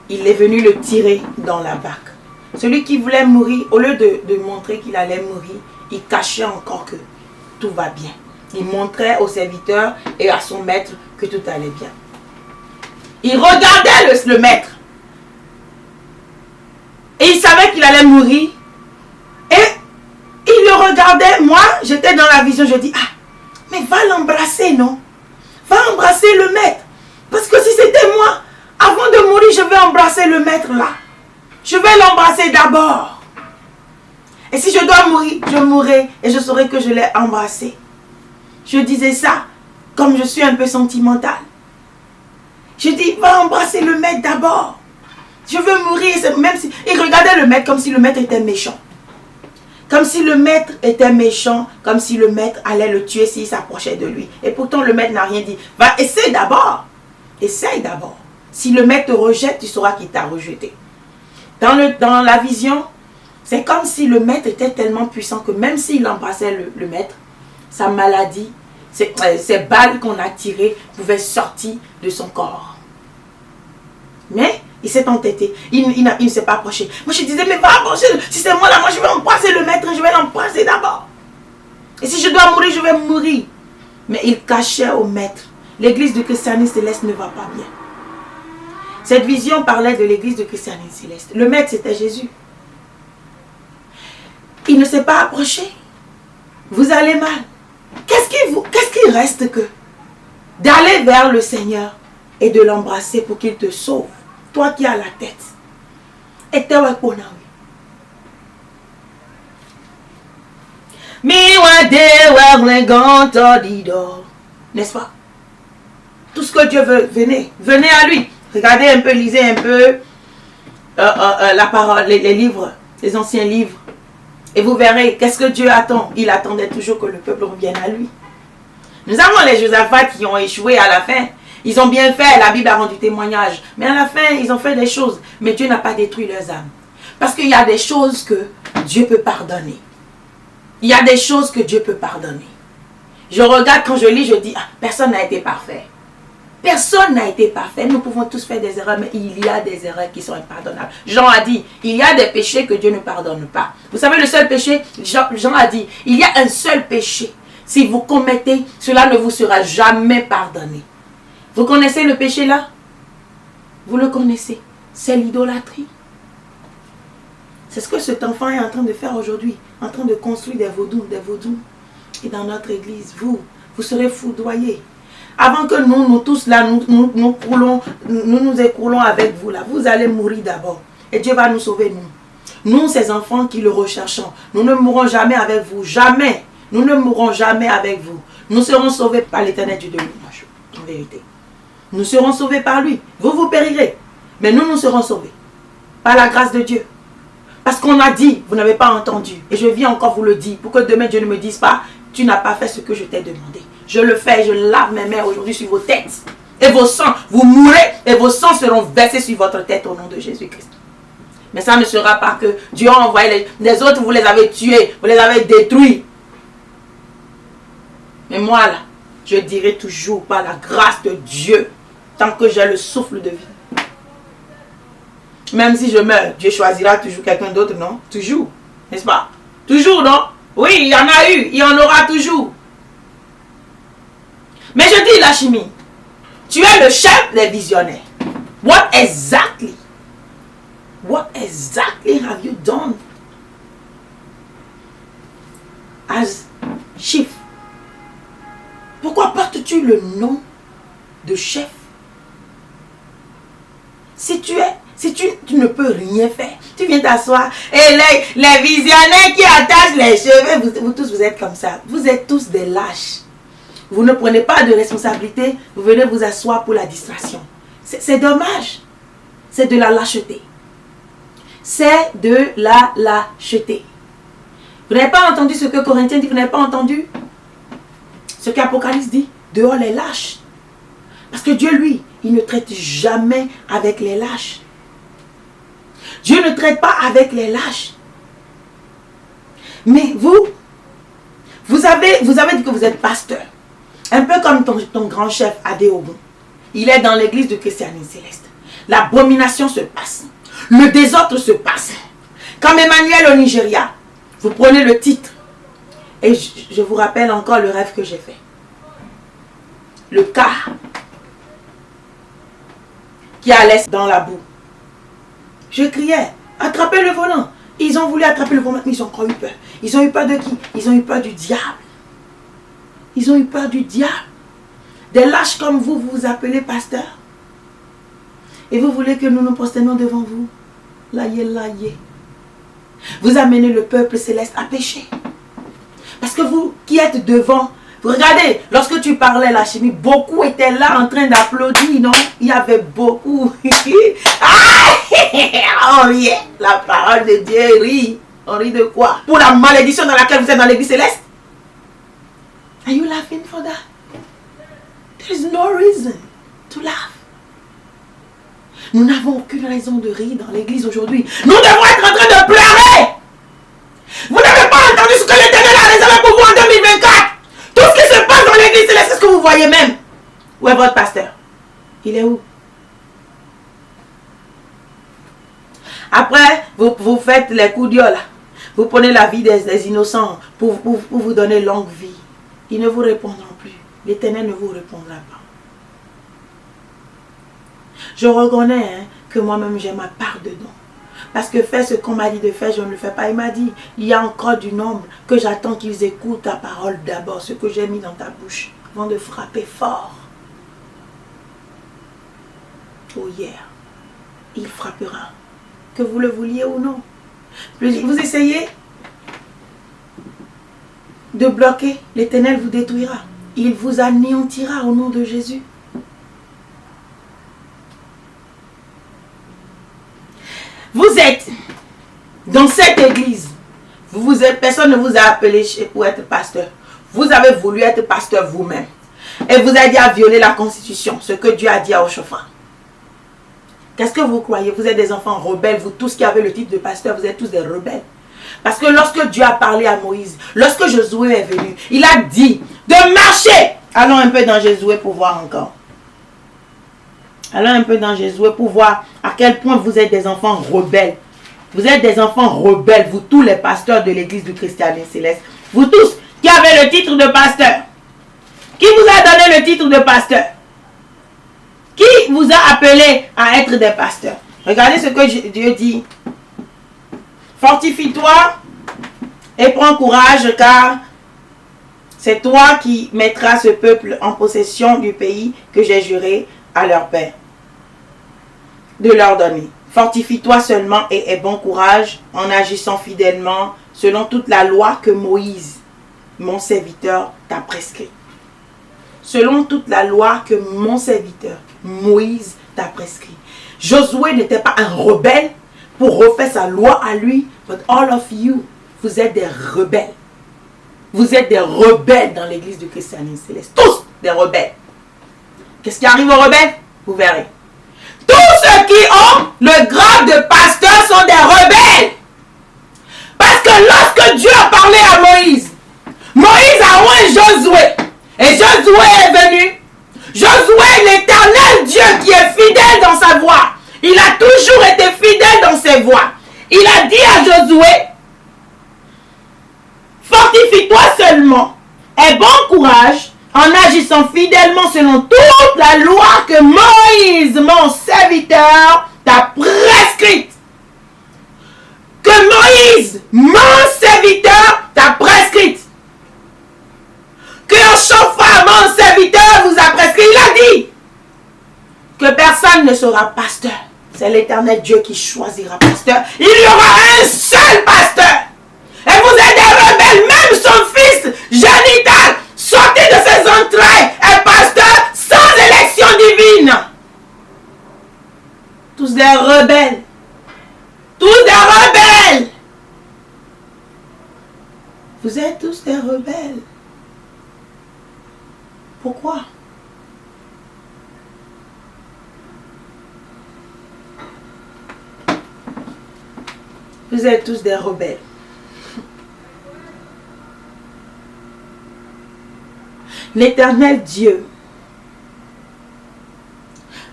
il est venu le tirer dans la barque. Celui qui voulait mourir, au lieu de montrer qu'il allait mourir, il cachait encore que tout va bien. Il montrait au serviteur et à son maître que tout allait bien. Il regardait le maître. Et il savait qu'il allait mourir. Et il le regardait. Moi, j'étais dans la vision. Je dis, ah, mais va l'embrasser, non? Va embrasser le maître. Parce que si c'était moi, avant de mourir, je vais embrasser le maître là. Je vais l'embrasser d'abord. Et si je dois mourir, je mourrai et je saurai que je l'ai embrassé. Je disais ça comme je suis un peu sentimentale. Je dis, va embrasser le maître d'abord. Je veux mourir. Même si, il regardait le maître comme si le maître était méchant. Comme si le maître était méchant. Comme si le maître allait le tuer s'il s'approchait de lui. Et pourtant le maître n'a rien dit. Va, essaye d'abord. Essaye d'abord. Si le maître te rejette, tu sauras qu'il t'a rejeté. Dans la vision, c'est comme si le maître était tellement puissant que même s'il embrassait le maître, sa maladie, ces balles qu'on a tirées pouvaient sortir de son corps. Mais il s'est entêté. Il ne s'est pas approché. Moi je disais, mais va approcher. Si c'est moi là, moi je vais embrasser le maître. Je vais l'embrasser d'abord. Et si je dois mourir, je vais mourir. Mais il cachait au maître. L'église de christianisme céleste ne va pas bien. Cette vision parlait de l'église de christianisme céleste. Le maître c'était Jésus. Il ne s'est pas approché. Vous allez mal. Qu'est-ce qu'il reste que d'aller vers le Seigneur et de l'embrasser pour qu'il te sauve? Toi qui as la tête. Et te wakonawi. N'est-ce pas? Tout ce que Dieu veut, venez à lui. Regardez un peu, lisez un peu la parole, les livres, les anciens livres. Et vous verrez, qu'est-ce que Dieu attend? Il attendait toujours que le peuple revienne à lui. Nous avons les Josaphat qui ont échoué à la fin. Ils ont bien fait, la Bible a rendu témoignage. Mais à la fin, ils ont fait des choses. Mais Dieu n'a pas détruit leurs âmes. Parce qu'il y a des choses que Dieu peut pardonner. Il y a des choses que Dieu peut pardonner. Je regarde, quand je lis, je dis, ah, personne n'a été parfait. Personne n'a été parfait. Nous pouvons tous faire des erreurs, mais il y a des erreurs qui sont impardonnables. Jean a dit, il y a des péchés que Dieu ne pardonne pas. Vous savez, le seul péché, Jean a dit, il y a un seul péché. Si vous commettez, cela ne vous sera jamais pardonné. Vous connaissez le péché là? Vous le connaissez. C'est l'idolâtrie. C'est ce que cet enfant est en train de faire aujourd'hui. En train de construire des vaudous, Et dans notre église, vous serez foudroyés. Avant que nous tous là, nous nous écroulons avec vous là. Vous allez mourir d'abord. Et Dieu va nous sauver, nous. Nous, ces enfants qui le recherchons, nous ne mourrons jamais avec vous. Jamais. Nous ne mourrons jamais avec vous. Nous serons sauvés par l'Éternel Dieu de l'image. En vérité. Nous serons sauvés par lui. Vous périrez. Mais nous serons sauvés. Par la grâce de Dieu. Parce qu'on a dit, vous n'avez pas entendu. Et je viens encore vous le dire. Pour que demain Dieu ne me dise pas, tu n'as pas fait ce que je t'ai demandé. Je le fais, je lave mes mains aujourd'hui sur vos têtes. Et vos sangs, vous mourrez et vos sangs seront versés sur votre tête au nom de Jésus-Christ. Mais ça ne sera pas que Dieu a envoyé les autres, vous les avez tués, vous les avez détruits. Mais moi là, je dirai toujours par la grâce de Dieu, tant que j'ai le souffle de vie. Même si je meurs, Dieu choisira toujours quelqu'un d'autre, non? Toujours, n'est-ce pas? Toujours, non? Oui, il y en a eu, il y en aura toujours. Mais je dis la chimie, tu es le chef des visionnaires. What exactly have you done as chief? Pourquoi portes-tu le nom de chef? Si tu ne peux rien faire, tu viens t'asseoir et les visionnaires qui attachent les cheveux, vous tous vous êtes comme ça. Vous êtes tous des lâches. Vous ne prenez pas de responsabilité, vous venez vous asseoir pour la distraction. C'est dommage. C'est de la lâcheté. C'est de la lâcheté. Vous n'avez pas entendu ce que Corinthiens dit, vous n'avez pas entendu ce qu'Apocalypse dit? Dehors les lâches. Parce que Dieu, lui, il ne traite jamais avec les lâches. Dieu ne traite pas avec les lâches. Mais vous avez dit que vous êtes pasteur. Un peu comme ton grand chef Adéogun. Il est dans l'église de Christianisme Céleste. L'abomination se passe. Le désordre se passe. Comme Emmanuel au Nigeria, vous prenez le titre. Et je vous rappelle encore le rêve que j'ai fait. Le car qui allait dans la boue. Je criais, attrapez le volant. Ils ont voulu attraper le volant, mais ils ont encore eu peur. Ils ont eu peur de qui? Ils ont eu peur du diable. Ils ont eu peur du diable. Des lâches comme vous, vous vous appelez pasteur. Et vous voulez que nous nous prosternons devant vous. Laïe. Vous amenez le peuple céleste à pécher. Parce que vous qui êtes devant, regardez, lorsque tu parlais la chimie, beaucoup étaient là en train d'applaudir, non? Il y avait beaucoup. On riait. La parole de Dieu rit. On rit de quoi? Pour la malédiction dans laquelle vous êtes dans l'église céleste? Are you laughing for that? There's no reason to laugh. Nous n'avons aucune raison de rire dans l'église aujourd'hui. Nous devons être en train de pleurer. Vous n'avez pas entendu ce que l'Éternel a réservé pour vous en 2024. Tout ce qui se passe dans l'église céleste, c'est ce que vous voyez même. Où est votre pasteur? Il est où? Après, vous faites les coups d'yeux là. Vous prenez la vie des innocents pour vous donner longue vie. Ils ne vous répondront plus. L'Éternel ne vous répondra pas. Je reconnais que moi-même j'ai ma part dedans. Parce que faire ce qu'on m'a dit de faire, je ne le fais pas. Il m'a dit, il y a encore du nombre que j'attends qu'ils écoutent ta parole d'abord, ce que j'ai mis dans ta bouche, avant de frapper fort. Oh hier, il frappera, que vous le vouliez ou non. Vous essayez de bloquer, l'Éternel vous détruira. Il vous anéantira au nom de Jésus. Vous êtes dans cette église. Personne ne vous a appelé pour être pasteur. Vous avez voulu être pasteur vous-même. Et vous avez dit à violer la constitution, ce que Dieu a dit à Oshopha. Qu'est-ce que vous croyez? Vous êtes des enfants rebelles. Vous tous qui avez le titre de pasteur, vous êtes tous des rebelles. Parce que lorsque Dieu a parlé à Moïse, lorsque Josué est venu, il a dit, de marcher. Allons un peu dans Josué pour voir encore. Allons un peu dans Josué pour voir à quel point vous êtes des enfants rebelles. Vous êtes des enfants rebelles, vous tous les pasteurs de l'église du christianisme céleste. Vous tous qui avez le titre de pasteur. Qui vous a donné le titre de pasteur? Qui vous a appelé à être des pasteurs? Regardez ce que Dieu dit. Fortifie-toi et prends courage, car c'est toi qui mettras ce peuple en possession du pays que j'ai juré à leur père de leur donner. Fortifie-toi seulement et aie bon courage en agissant fidèlement selon toute la loi que Moïse, mon serviteur, t'a prescrite. Selon toute la loi que mon serviteur, Moïse, t'a prescrit. Josué n'était pas un rebelle pour refaire sa loi à lui, but all of you, vous êtes des rebelles. Vous êtes des rebelles dans l'église du christianisme céleste. Tous des rebelles. Qu'est-ce qui arrive aux rebelles? Vous verrez. Tous ceux qui ont le grade de pasteur sont des rebelles. Parce que lorsque Dieu a parlé à Moïse, Moïse a oint Josué. Et Josué est venu. Josué, l'éternel Dieu qui est fidèle dans sa voie. Il a toujours été fidèle dans ses voies. Il a dit à Josué, fortifie-toi seulement, aie bon courage, en agissant fidèlement selon toute la loi que Moïse, mon serviteur, t'a prescrite. Que Moïse, mon serviteur, t'a prescrite. Que Joshua, mon serviteur, vous a prescrit. Il a dit que personne ne sera pasteur. C'est l'éternel Dieu qui choisira pasteur. Il y aura un seul pasteur. Et vous êtes des rebelles. Même son fils génital, sorti de ses entrailles, est pasteur sans élection divine. Tous des rebelles. Tous des rebelles. Vous êtes tous des rebelles. Pourquoi? Vous êtes tous des rebelles. L'éternel Dieu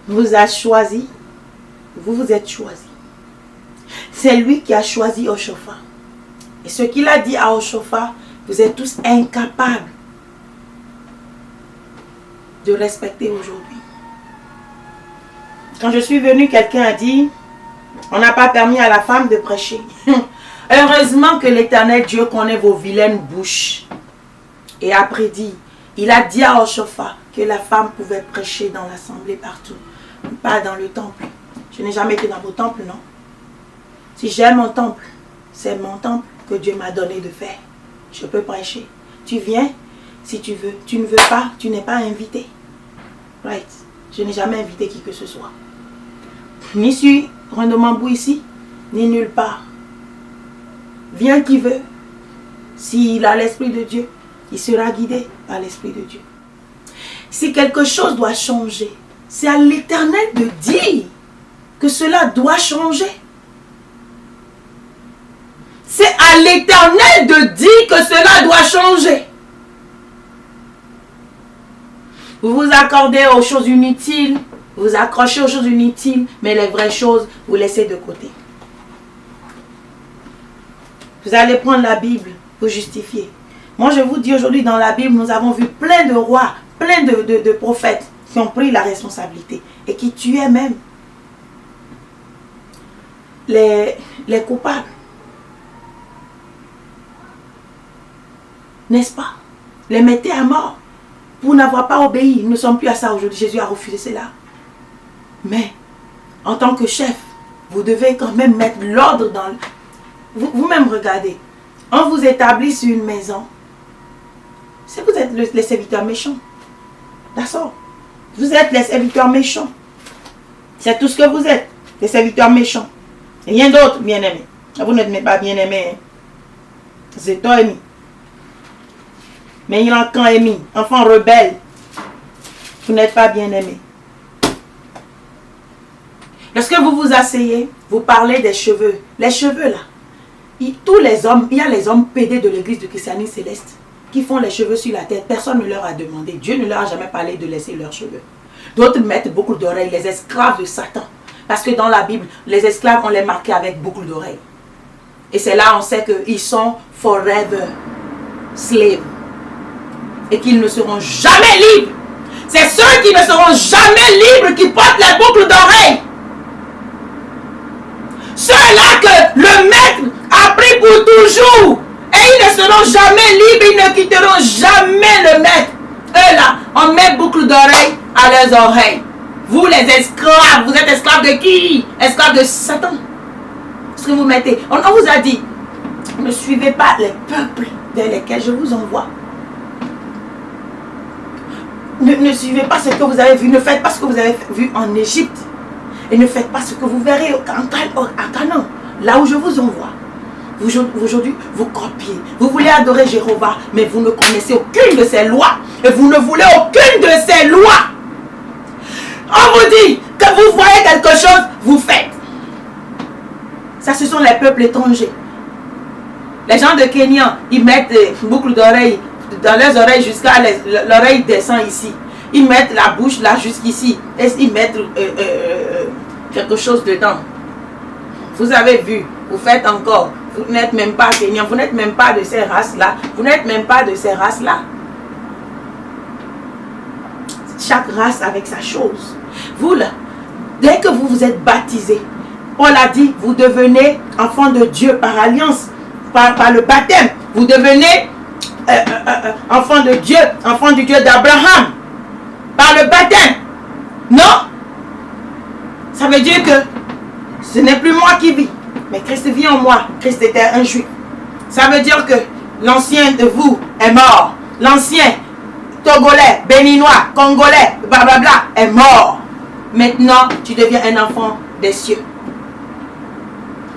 vous a choisi. Vous vous êtes choisi. C'est lui qui a choisi Joshua. Et ce qu'il a dit à Joshua, vous êtes tous incapables de respecter aujourd'hui. Quand je suis venue, quelqu'un a dit, on n'a pas permis à la femme de prêcher. Heureusement que l'éternel Dieu connaît vos vilaines bouches. Et après dit, il a dit à Joshua que la femme pouvait prêcher dans l'assemblée partout, pas dans le temple. Je n'ai jamais été dans vos temples, non. Si j'aime mon temple, c'est mon temple que Dieu m'a donné de faire. Je peux prêcher. Tu viens si tu veux. Tu ne veux pas, tu n'es pas invité. Right. Je n'ai jamais invité qui que ce soit. Ni sur Rondomambou ici, ni nulle part. Viens qui veut. S'il a l'Esprit de Dieu, il sera guidé par l'Esprit de Dieu. Si quelque chose doit changer, c'est à l'Éternel de dire que cela doit changer. C'est à l'Éternel de dire que cela doit changer. Vous vous accordez aux choses inutiles, vous vous accrochez aux choses inutiles, mais les vraies choses, vous laissez de côté. Vous allez prendre la Bible pour justifier. Moi, je vous dis aujourd'hui, dans la Bible, nous avons vu plein de rois, plein de prophètes qui ont pris la responsabilité et qui tuaient même les coupables. N'est-ce pas? Les mettaient à mort pour n'avoir pas obéi. Nous ne sommes plus à ça aujourd'hui. Jésus a refusé cela. Mais, en tant que chef, vous devez quand même mettre l'ordre dans... Vous-même regardez. On vous établit sur une maison. C'est vous êtes les serviteurs méchants. D'accord? Vous êtes les serviteurs méchants. C'est tout ce que vous êtes. Les serviteurs méchants. Et rien d'autre, bien-aimé. Vous n'êtes pas bien-aimé. Hein? C'est toi, Amy. Mais il en quand Amy, enfant rebelle. Vous n'êtes pas bien-aimé. Lorsque vous vous asseyez, vous parlez des cheveux. Les cheveux là. Tous les hommes, il y a les hommes pédés de l'église du christianisme céleste. qui font les cheveux sur la tête, personne ne leur a demandé. Dieu ne leur a jamais parlé de laisser leurs cheveux. D'autres mettent boucles d'oreilles, les esclaves de Satan. Parce que dans la Bible, les esclaves, on les marquait avec boucles d'oreilles. Et c'est là on sait qu'ils sont forever slaves. Et qu'ils ne seront jamais libres. C'est ceux qui ne seront jamais libres qui portent les boucles d'oreilles. Ceux-là que le maître a pris pour toujours. Et ils ne seront jamais libres, ils ne quitteront jamais le maître. Eux là, on met boucle d'oreilles à leurs oreilles. Vous les esclaves, vous êtes esclaves de qui? Esclaves de Satan. Ce que vous mettez. On vous a dit, ne suivez pas les peuples vers lesquels je vous envoie. Ne suivez pas ce que vous avez vu, ne faites pas ce que vous avez vu en Égypte. Et ne faites pas ce que vous verrez à Canaan, là où je vous envoie. Aujourd'hui, vous copiez. Vous voulez adorer Jéhovah, mais vous ne connaissez aucune de ses lois. Et vous ne voulez aucune de ses lois. On vous dit que vous voyez quelque chose, vous faites. Ça, ce sont les peuples étrangers. Les gens de Kenya, ils mettent des boucles d'oreilles dans leurs oreilles jusqu'à l'oreille descend ici. Ils mettent la bouche là jusqu'ici. Et ils mettent quelque chose dedans. Vous avez vu, vous faites encore. Vous n'êtes même pas Kenyan, vous n'êtes même pas de ces races-là. Vous n'êtes même pas de ces races-là. Chaque race avec sa chose. Vous là, dès que vous vous êtes baptisé, Paul a dit, vous devenez enfant de Dieu par alliance, par le baptême. Vous devenez enfant de Dieu, enfant du Dieu d'Abraham, par le baptême. Non. Ça veut dire que ce n'est plus moi qui vis, mais Christ vit en moi. Christ était un juif. Ça veut dire que l'ancien de vous est mort. L'ancien Togolais, Béninois, Congolais, blablabla est mort. Maintenant, tu deviens un enfant des cieux.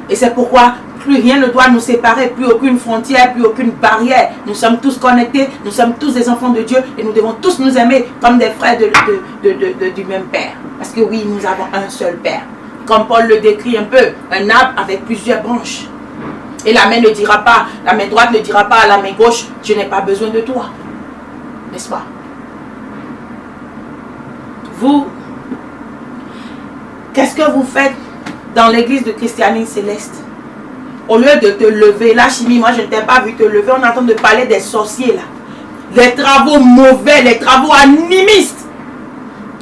Et c'est pourquoi plus rien ne doit nous séparer, plus aucune frontière, plus aucune barrière. Nous sommes tous connectés, nous sommes tous des enfants de Dieu et nous devons tous nous aimer comme des frères du même Père. Parce que oui, nous avons un seul Père. Comme Paul le décrit un peu, un arbre avec plusieurs branches. Et la main ne dira pas, la main droite ne dira pas à la main gauche, je n'ai pas besoin de toi. N'est-ce pas? Vous, qu'est-ce que vous faites dans l'église de christianisme céleste? Au lieu de te lever, la chimie, moi je ne t'ai pas vu te lever, on est en train de parler des sorciers là. Les travaux mauvais, les travaux animistes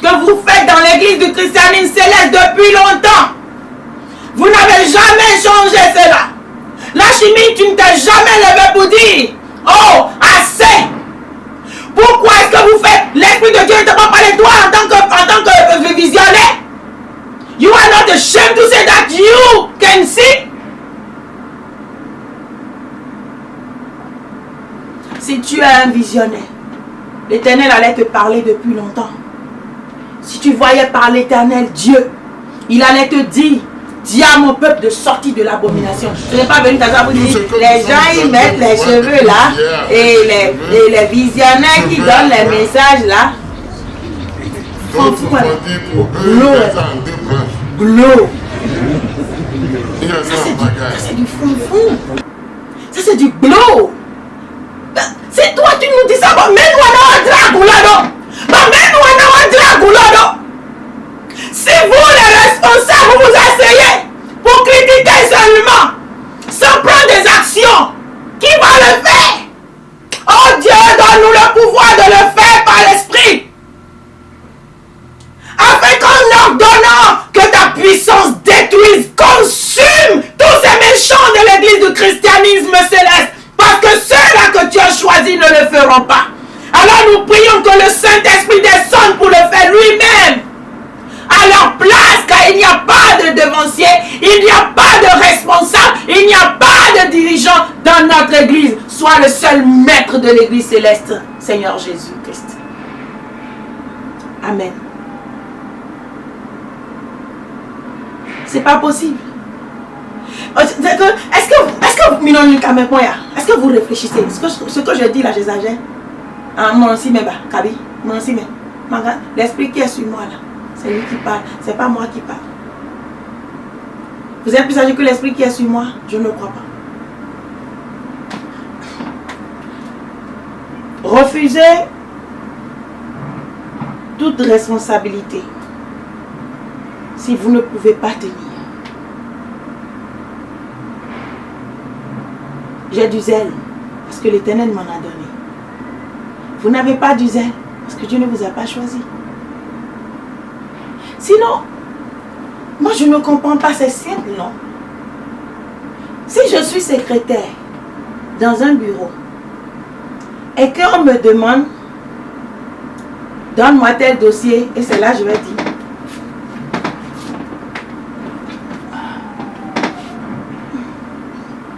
que vous faites dans l'église du christianisme céleste depuis longtemps. Vous n'avez jamais changé cela. La chimie, tu ne t'es jamais levé pour dire, oh, assez. Pourquoi est-ce que vous faites? L'Esprit de Dieu ne t'a pas parlé de toi en tant que visionnaire. You are not ashamed to say that you can see. Si tu es un visionnaire, l'Éternel allait te parler depuis longtemps. Si tu voyais par l'Éternel Dieu, il allait te dire, dis à mon peuple de sortir de l'abomination. Je n'ai pas venu t'asseoir pour dire, les gens ils mettent les cheveux là, et les visionnaires qui donnent les messages là, glow. Ça c'est du fond. Ça c'est du glow. C'est toi tu nous dis ça, mais mets-nous un dragoulado. Si vous les responsables vous asseyez pour critiquer seulement, sans prendre des actions, qui va le faire? Oh Dieu, donne-nous le pouvoir de le faire par l'Esprit. Afin qu'en ordonnant que ta puissance détruise, consume tous ces méchants de l'église du christianisme céleste. Parce que ceux-là que tu as choisis ne le feront pas. Alors nous prions que le Saint-Esprit descende pour le faire lui-même. À leur place, car il n'y a pas de devancier, il n'y a pas de responsable, il n'y a pas de dirigeant dans notre église. Sois le seul maître de l'église céleste, Seigneur Jésus-Christ. Amen. C'est pas possible. Est-ce que vous réfléchissez? Ce que je dis là, j'exagère. L'esprit qui est sur moi là, c'est lui qui parle, c'est pas moi qui parle. Vous êtes plus âgé que l'esprit qui est sur moi? Je ne crois pas. Refusez toute responsabilité si vous ne pouvez pas tenir. J'ai du zèle parce que l'Éternel m'en a donné. Vous n'avez pas du zèle parce que Dieu ne vous a pas choisi. Sinon, moi je ne comprends pas, c'est simple, non? Si je suis secrétaire dans un bureau et qu'on me demande, donne-moi tel dossier, et c'est là je vais dire,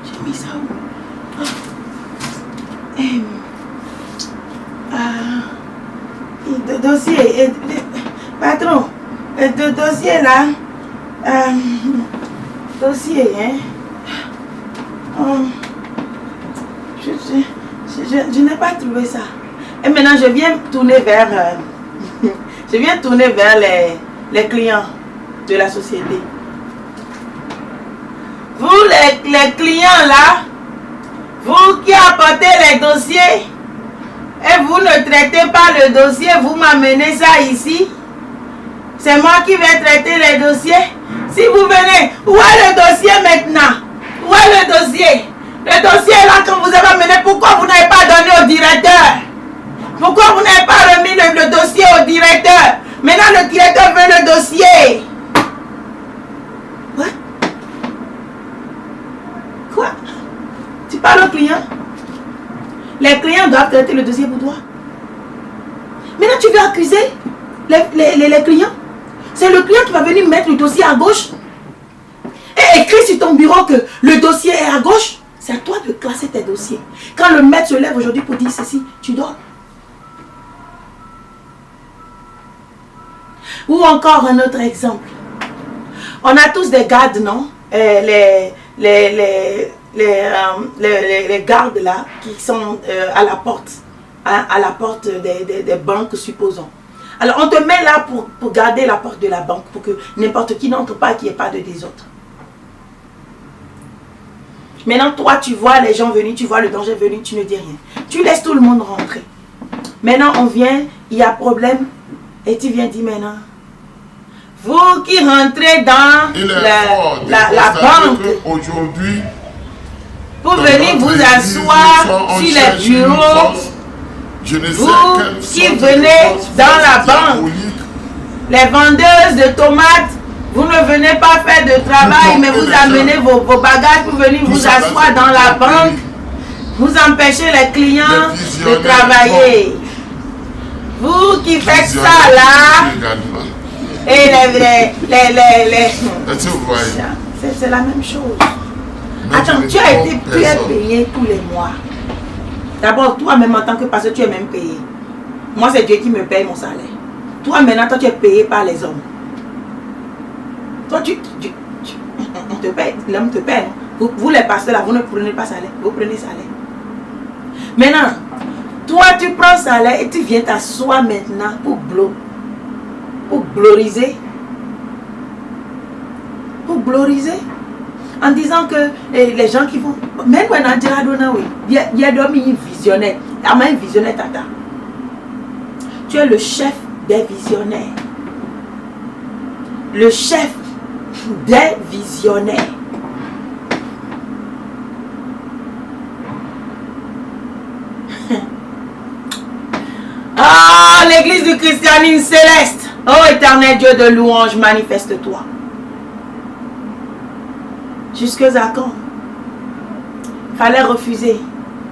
j'ai mis ça où? De dossier, patron, de dossier là, dossier, hein? Je n'ai pas trouvé ça. Et maintenant, je viens tourner vers, les clients de la société. Vous, les clients là, vous qui apportez les dossiers, et vous ne traitez pas le dossier, vous m'amenez ça ici. C'est moi qui vais traiter les dossiers. Si vous venez, où est le dossier maintenant? Où est le dossier? Le dossier est là qu'on vous avez amené. Pourquoi vous n'avez pas donné au directeur? Pourquoi vous n'avez pas remis le dossier au directeur? Maintenant le directeur veut le dossier. Quoi? Tu parles au client? Les clients doivent traiter le dossier pour toi. Maintenant tu veux accuser les clients? C'est le client qui va venir mettre le dossier à gauche et écrire sur ton bureau que le dossier est à gauche. C'est à toi de classer tes dossiers. Quand le maître se lève aujourd'hui pour dire ceci, tu dors. Ou encore un autre exemple. On a tous des gardes, non? Les gardes là qui sont à la porte, hein, à la porte des banques, supposons. Alors on te met là pour garder la porte de la banque, pour que n'importe qui n'entre pas, qu'il n'y ait pas de désordre. Maintenant toi tu vois les gens venir, tu vois le danger venir, tu ne dis rien. Tu laisses tout le monde rentrer. Maintenant on vient, il y a problème, et tu viens dire maintenant, vous qui rentrez dans la banque, aujourd'hui, pour venir vous asseoir sur les bureaux, vous qui venez dans la banque, les vendeuses de tomates, vous ne venez pas faire de travail, mais vous amenez vos bagages pour venir vous asseoir dans la banque, vous empêchez les clients de travailler. Vous qui faites ça là, et c'est la même chose. Attends, tu es payé tous les mois. D'abord, toi-même en tant que pasteur, tu es même payé. Moi, c'est Dieu qui me paye mon salaire. Toi, maintenant, toi, tu es payé par les hommes. Toi, on te paye, l'homme te paye. Vous, les pasteurs, là, vous ne prenez pas salaire. Vous prenez salaire. Maintenant, toi, tu prends salaire et tu viens t'asseoir maintenant pour gloriser. Pour gloriser. En disant que les gens qui vont... Même quand on a dit à Dona, oui, il y a des visionnaires. Il y a un visionnaire, tata. Tu es le chef des visionnaires. Le chef des visionnaires. Ah, l'église du christianisme céleste. Oh, éternel Dieu de louange, manifeste-toi. Jusque à quand? Fallait refuser.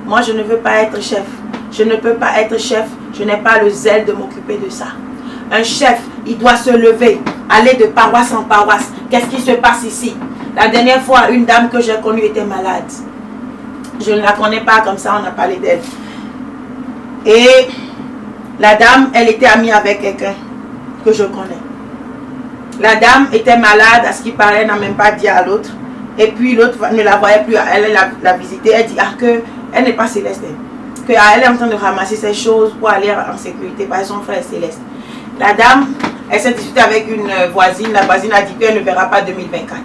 Moi, je ne veux pas être chef. Je ne peux pas être chef. Je n'ai pas le zèle de m'occuper de ça. Un chef, il doit se lever, aller de paroisse en paroisse. Qu'est-ce qui se passe ici? La dernière fois, une dame que j'ai connue était malade. Je ne la connais pas comme ça, on a parlé d'elle. Et la dame, elle était amie avec quelqu'un que je connais. La dame était malade, à ce qui paraît, elle n'a même pas dit à l'autre. Et puis l'autre ne la voyait plus, elle l'a visitée, elle dit qu'elle n'est pas céleste. Qu'elle est en train de ramasser ses choses pour aller en sécurité parce que son frère est céleste. La dame, elle s'est disputée avec une voisine, la voisine a dit qu'elle ne verra pas 2024.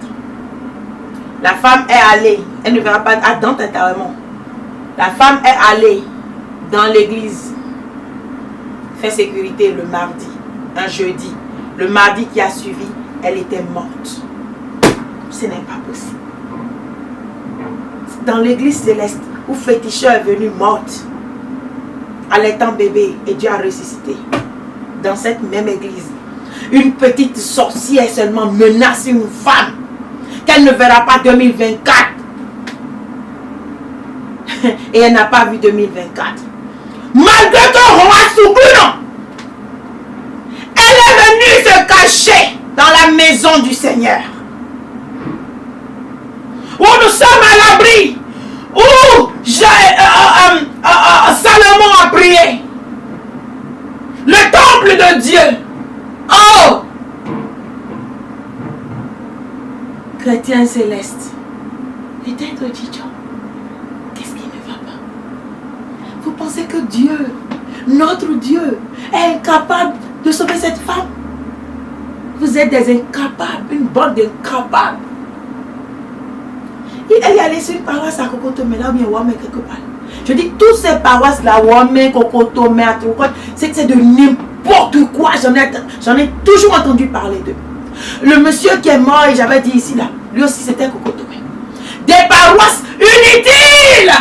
La femme est allée, elle ne verra pas dans Tataouémon. La femme est allée dans l'église fait sécurité le mardi, un jeudi. Le mardi qui a suivi, elle était morte. Ce n'est pas possible. Dans l'église céleste, où féticheur est venu morte, allaitant bébé, et Dieu a ressuscité. Dans cette même église, une petite sorcière seulement menace une femme qu'elle ne verra pas 2024. Et elle n'a pas vu 2024. Malgré que roi Souboulon, elle est venue se cacher dans la maison du Seigneur. Où nous sommes à l'abri. Où Salomon a prié. Le temple de Dieu. Oh! Chrétien céleste. Peut-être dit, qu'est-ce qui ne va pas? Vous pensez que Dieu, notre Dieu, est incapable de sauver cette femme? Vous êtes des incapables, une bande d'incapables. Elle est allée sur une paroisse à Kokotome, là où il y a Wame quelque part. Je dis, toutes ces paroisses là, Wame, Kokotome, c'est de n'importe quoi. J'en ai toujours entendu parler d'eux. Le monsieur qui est mort, et j'avais dit ici là, lui aussi c'était Kokotome. Des paroisses inutiles,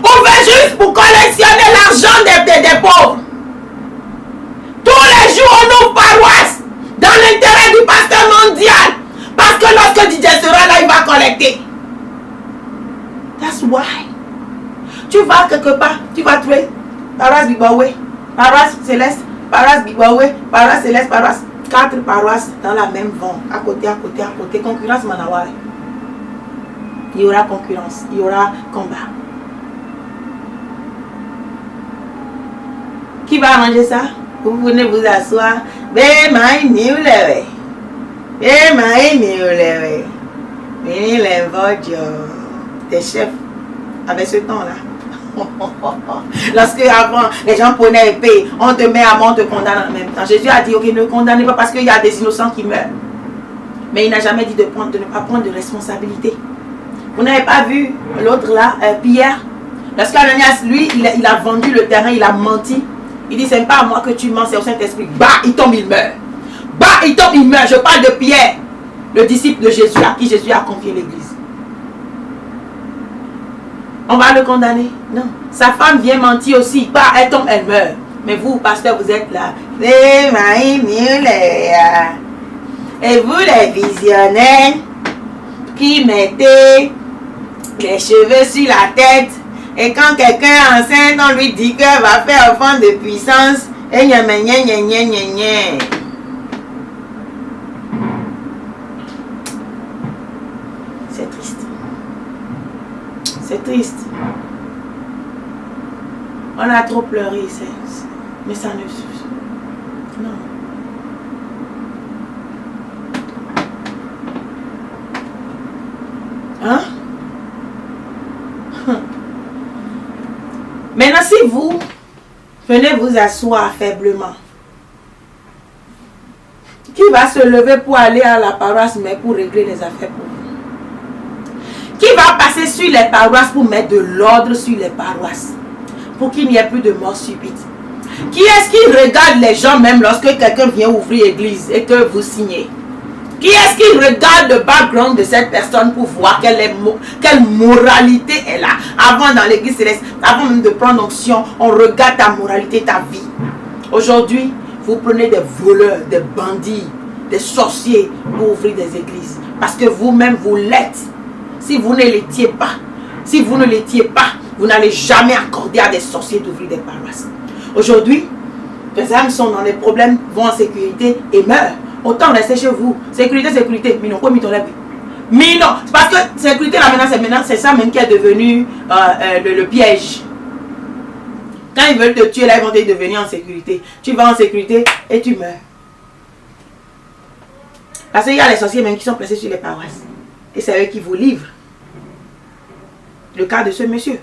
ouvertes juste pour collectionner l'argent des pauvres. Tous les jours on ouvre paroisse dans l'intérêt du pasteur mondial. Parce que lorsque DJ sera là, il va collecter. That's why. Tu vas quelque part, tu vas trouver paroisse Bibawe, paroisse céleste, paroisse Bibawe, paroisse céleste, paroisse. 4 paroisses dans la même vente, à côté, à côté, à côté. Concurrence Manawai. Il y aura concurrence, il y aura combat. Qui va arranger ça? Vous venez vous asseoir. Tes chefs avec ce temps-là. Lorsque avant les gens prenaient épée, on te met à mort, on te condamne en même temps. Jésus a dit, ok, ne condamnez pas parce qu'il y a des innocents qui meurent. Mais il n'a jamais dit de ne pas prendre de responsabilité. Vous n'avez pas vu l'autre là, Pierre? Lorsqu'Ananias, lui, il a vendu le terrain, il a menti. Il dit, c'est pas à moi que tu mens, c'est au Saint-Esprit. Bah, il tombe, il meurt. Bah, il tombe, il meurt. Je parle de Pierre, le disciple de Jésus, à qui Jésus a confié l'église. On va le condamner? Non. Sa femme vient mentir aussi. Bah, elle tombe, elle meurt. Mais vous, pasteur, vous êtes là. Et vous, les visionnaires, qui mettez les cheveux sur la tête, et quand quelqu'un est enceinte, on lui dit qu'elle va faire enfant de puissance, et gna gna gna gna gna gna. C'est triste. C'est triste. On a trop pleuré, mais ça ne suffit. Non. Hein? Maintenant, si vous venez vous asseoir faiblement, qui va se lever pour aller à la paroisse, mais pour régler les affaires pour vous? Qui va passer sur les paroisses pour mettre de l'ordre sur les paroisses, pour qu'il n'y ait plus de mort subite? Qui est-ce qui regarde les gens même lorsque quelqu'un vient ouvrir l'église et que vous signez? Qui est-ce qui regarde le background de cette personne pour voir quelle moralité elle a? Avant, dans l'église céleste, avant même de prendre onction, on regarde ta moralité, ta vie. Aujourd'hui, vous prenez des voleurs, des bandits, des sorciers pour ouvrir des églises. Parce que vous-même, vous l'êtes. Si vous ne l'étiez pas, vous n'allez jamais accorder à des sorciers d'ouvrir des paroisses. Aujourd'hui, les âmes sont dans les problèmes, vont en sécurité et meurent. Autant rester chez vous. Sécurité, sécurité. Mais non, quoi, mais non, c'est parce que sécurité, la menace, c'est ça même qui est devenu le piège. Quand ils veulent te tuer, là, ils vont te devenir en sécurité. Tu vas en sécurité et tu meurs. Parce qu'il y a les sorciers même qui sont placés sur les paroisses. Et c'est eux qui vous livrent. Le cas de ce monsieur.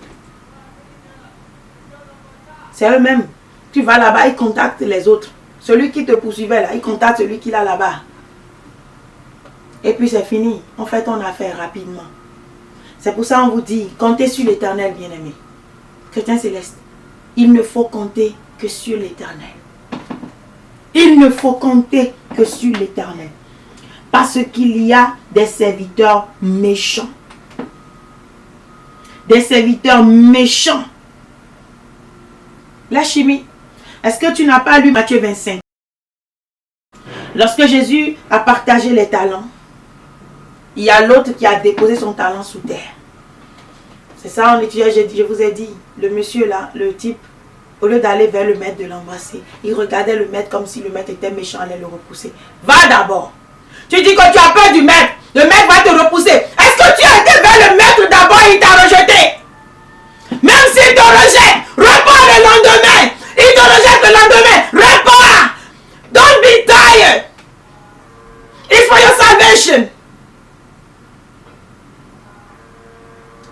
C'est eux-mêmes. Tu vas là-bas, ils contactent les autres. Celui qui te poursuivait là, il contacte celui qui l'a là-bas. Et puis c'est fini. On fait ton affaire rapidement. C'est pour ça qu'on vous dit, comptez sur l'Éternel, bien-aimé. chrétien céleste, il ne faut compter que sur l'Éternel. Il ne faut compter que sur l'Éternel. Parce qu'il y a des serviteurs méchants. Des serviteurs méchants. La chimie. Est-ce que tu n'as pas lu Matthieu 25? Lorsque Jésus a partagé les talents, il y a l'autre qui a déposé son talent sous terre. C'est ça, on étudiait, je vous ai dit, le monsieur là, le type, au lieu d'aller vers le maître de l'embrasser, il regardait le maître comme si le maître était méchant, allait le repousser. Va d'abord. Tu dis que tu as peur du maître, le maître va te repousser. Est-ce que tu as été vers le maître d'abord et il t'a rejeté? Même s'il te rejette, repars le lendemain. Il te rejette le lendemain, repars. Don't be tired. It's for your salvation.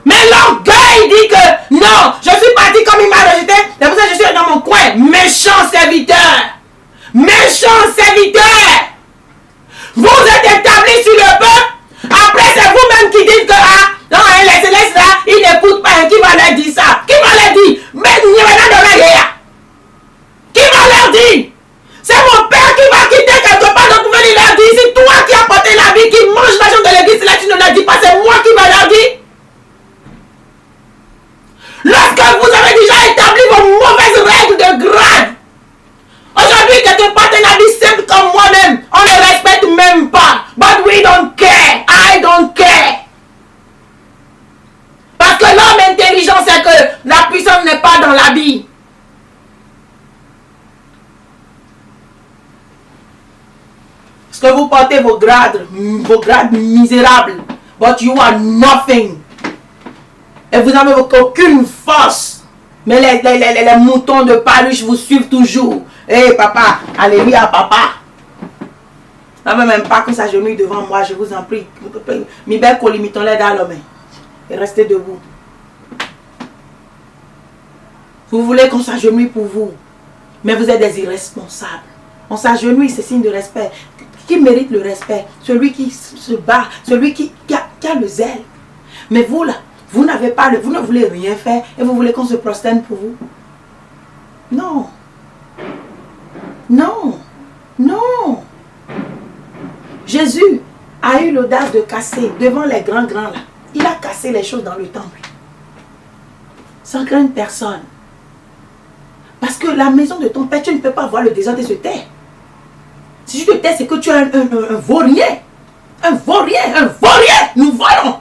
Mais l'orgueil dit que non, je suis parti comme il m'a rejeté, c'est pour ça que je suis dans mon coin. Méchant serviteur. Méchant serviteur. Vous êtes établis sur le peuple. Après, c'est vous-même qui dites que non, les célestes là, ils n'écoutent pas. Qui va leur dire ça? Qui va leur dire? Mais il y en a de la qui va leur dire? C'est mon père qui va quitter quelque part, donc vous venez leur dire. C'est toi qui as porté la vie, qui mange l'argent de l'église, là tu ne leur dis pas, c'est moi qui va leur dire. Lorsque vous avez déjà établi vos mauvaises règles de grade, aujourd'hui, quelque part, un habit simple comme moi-même, on ne respecte même pas. But we don't care. I don't care. Parce que l'homme intelligent, c'est que la puissance n'est pas dans l'habit. Parce que vous portez vos grades misérables. But you are nothing. Et vous n'avez aucune force. Mais les moutons de paluche vous suivent toujours. Hé papa, alléluia papa. N'avez même pas que s'agenouille devant moi, je vous en prie. Mi belle colimiton les dans l'homme. Et restez debout. Vous voulez qu'on s'agenouille pour vous. Mais vous êtes des irresponsables. On s'agenouille, c'est signe de respect. Qui mérite le respect? Celui qui se bat, celui qui a le zèle. Mais vous là, vous n'avez pas vous ne voulez rien faire et vous voulez qu'on se prosterne pour vous. Non. Non. Non. Jésus a eu l'audace de casser devant les grands là. Il a cassé les choses dans le temple. Sans craindre personne. Parce que la maison de ton père, tu ne peux pas voir le désordre et se taire. Si tu te tais, c'est que tu es un vaurien. Un vaurien, un vaurien. Nous volons.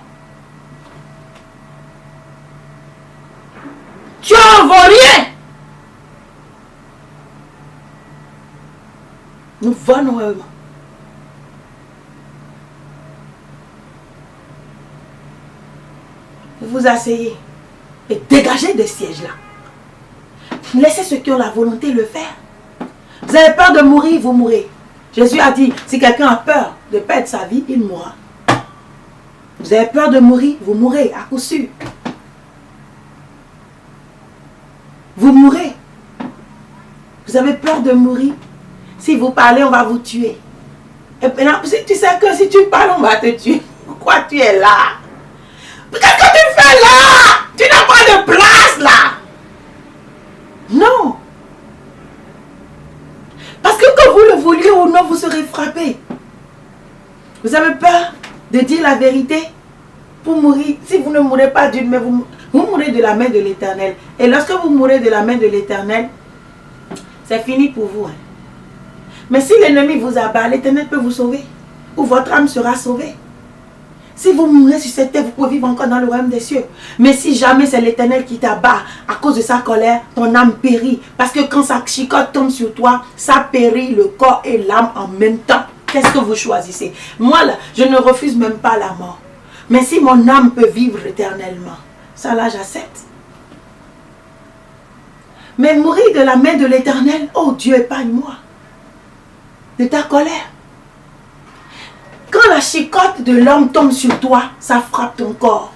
Tu es un vaurien. Nous volons réellement. Vous vous asseyez et dégagez des sièges là. Laissez ceux qui ont la volonté le faire. Vous avez peur de mourir, vous mourrez. Jésus a dit, si quelqu'un a peur de perdre sa vie, il mourra. Vous avez peur de mourir, vous mourrez à coup sûr. Vous mourrez. Vous avez peur de mourir. Si vous parlez, on va vous tuer. Et maintenant, tu sais que si tu parles, on va te tuer. Pourquoi tu es là? Qu'est-ce que tu fais là? Tu n'as pas de place là. Non. Parce que vous le vouliez ou non, vous serez frappé. Vous avez peur de dire la vérité pour mourir. Si vous ne mourrez pas d'une main, vous mourrez de la main de l'Éternel. Et lorsque vous mourrez de la main de l'Éternel, c'est fini pour vous. Hein. Mais si l'ennemi vous abat, l'Éternel peut vous sauver. Ou votre âme sera sauvée. Si vous mourrez sur cette terre, vous pouvez vivre encore dans le royaume des cieux. Mais si jamais c'est l'Éternel qui t'abat à cause de sa colère, ton âme périt. Parce que quand sa chicote tombe sur toi, ça périt le corps et l'âme en même temps. Qu'est-ce que vous choisissez? Moi, là, je ne refuse même pas la mort. Mais si mon âme peut vivre éternellement, ça là, j'accepte. Mais mourir de la main de l'Éternel, oh Dieu, épargne-moi de ta colère. Quand la chicote de l'homme tombe sur toi, ça frappe ton corps.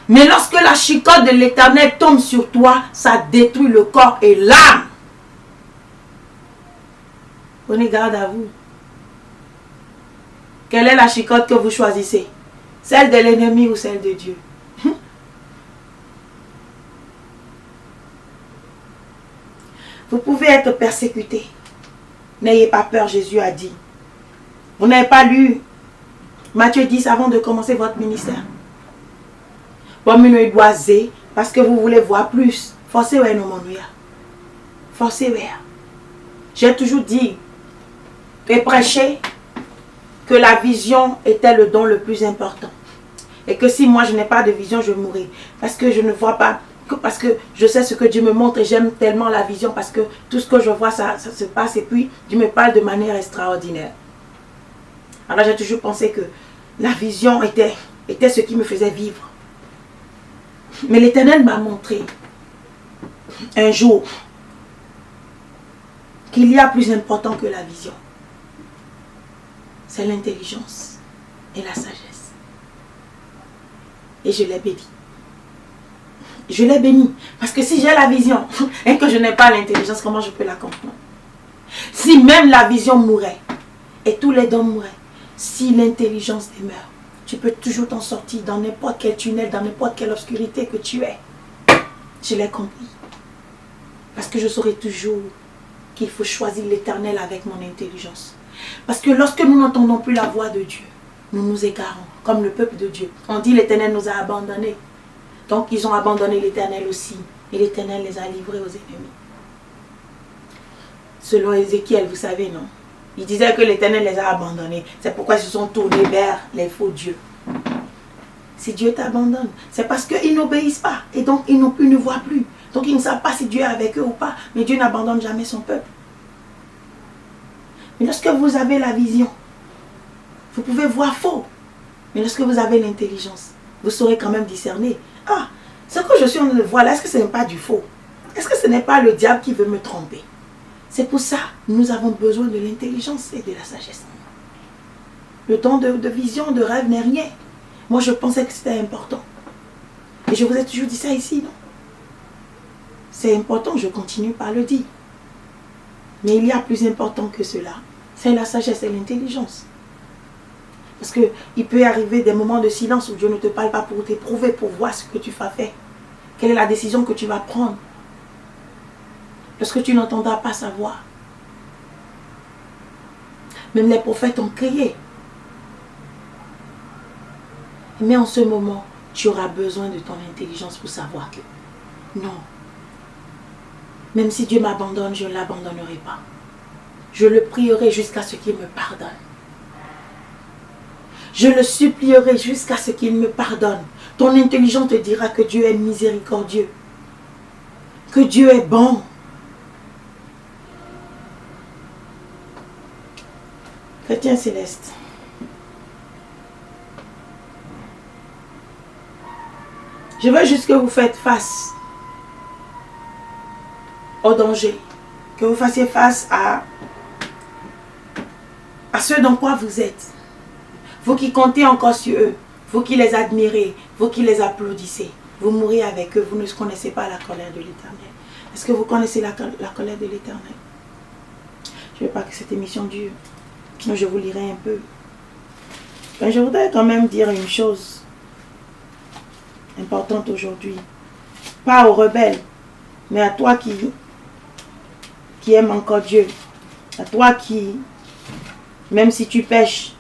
Mais lorsque la chicote de l'Éternel tombe sur toi, ça détruit le corps et l'âme. Prenez garde à vous. Quelle est la chicote que vous choisissez? Celle de l'ennemi ou celle de Dieu? Vous pouvez être persécuté. N'ayez pas peur, Jésus a dit. Vous n'avez pas lu Matthieu 10 avant de commencer votre ministère. Parce que vous voulez voir plus. Forcez ouais, non, mon Dieu. Forcez ouais. J'ai toujours dit et prêché que la vision était le don le plus important. Et que si moi je n'ai pas de vision, je mourrai. Parce que je ne vois pas, parce que je sais ce que Dieu me montre et j'aime tellement la vision parce que tout ce que je vois, ça se passe et puis Dieu me parle de manière extraordinaire. Alors j'ai toujours pensé que la vision était ce qui me faisait vivre. Mais l'Éternel m'a montré un jour qu'il y a plus important que la vision. C'est l'intelligence et la sagesse. Et je l'ai béni. Je l'ai béni. Parce que si j'ai la vision et que je n'ai pas l'intelligence, comment je peux la comprendre? Si même la vision mourait et tous les dons mouraient, si l'intelligence demeure, tu peux toujours t'en sortir dans n'importe quel tunnel, dans n'importe quelle obscurité que tu es. Je l'ai compris. Parce que je saurai toujours qu'il faut choisir l'Éternel avec mon intelligence. Parce que lorsque nous n'entendons plus la voix de Dieu, nous nous égarons, comme le peuple de Dieu. On dit l'Éternel nous a abandonnés. Donc ils ont abandonné l'Éternel aussi. Et l'Éternel les a livrés aux ennemis. Selon Ézéchiel, vous savez, non? Il disait que l'Éternel les a abandonnés. C'est pourquoi ils se sont tournés vers les faux dieux. Si Dieu t'abandonne, c'est parce qu'ils n'obéissent pas. Et donc ils ne voient plus. Donc ils ne savent pas si Dieu est avec eux ou pas. Mais Dieu n'abandonne jamais son peuple. Mais lorsque vous avez la vision, vous pouvez voir faux. Mais lorsque vous avez l'intelligence, vous saurez quand même discerner. Ah, ce que je suis en train de voir là, est-ce que ce n'est pas du faux? Est-ce que ce n'est pas le diable qui veut me tromper? C'est pour ça que nous avons besoin de l'intelligence et de la sagesse. Le don de vision, de rêve n'est rien. Moi, je pensais que c'était important. Et je vous ai toujours dit ça ici, non? C'est important, je continue par le dire. Mais il y a plus important que cela. C'est la sagesse et l'intelligence. Parce qu'il peut arriver des moments de silence où Dieu ne te parle pas pour t'éprouver, pour voir ce que tu vas faire. Quelle est la décision que tu vas prendre? Lorsque tu n'entendras pas sa voix. Même les prophètes ont crié. Mais en ce moment, tu auras besoin de ton intelligence pour savoir que non. Même si Dieu m'abandonne, je ne l'abandonnerai pas. Je le prierai jusqu'à ce qu'il me pardonne. Je le supplierai jusqu'à ce qu'il me pardonne. Ton intelligence te dira que Dieu est miséricordieux. Que Dieu est bon. Chrétien céleste. Je veux juste que vous faites face au danger. Que vous fassiez face à ce dans quoi vous êtes. Vous qui comptez encore sur eux. Vous qui les admirez. Vous qui les applaudissez. Vous mourrez avec eux. Vous ne connaissez pas la colère de l'Éternel. Est-ce que vous connaissez la colère de l'Éternel? Je ne veux pas que cette émission dure. Sinon je vous lirai un peu. Mais je voudrais quand même dire une chose importante aujourd'hui. Pas aux rebelles, mais à toi qui aime encore Dieu. À toi qui, même si tu pêches,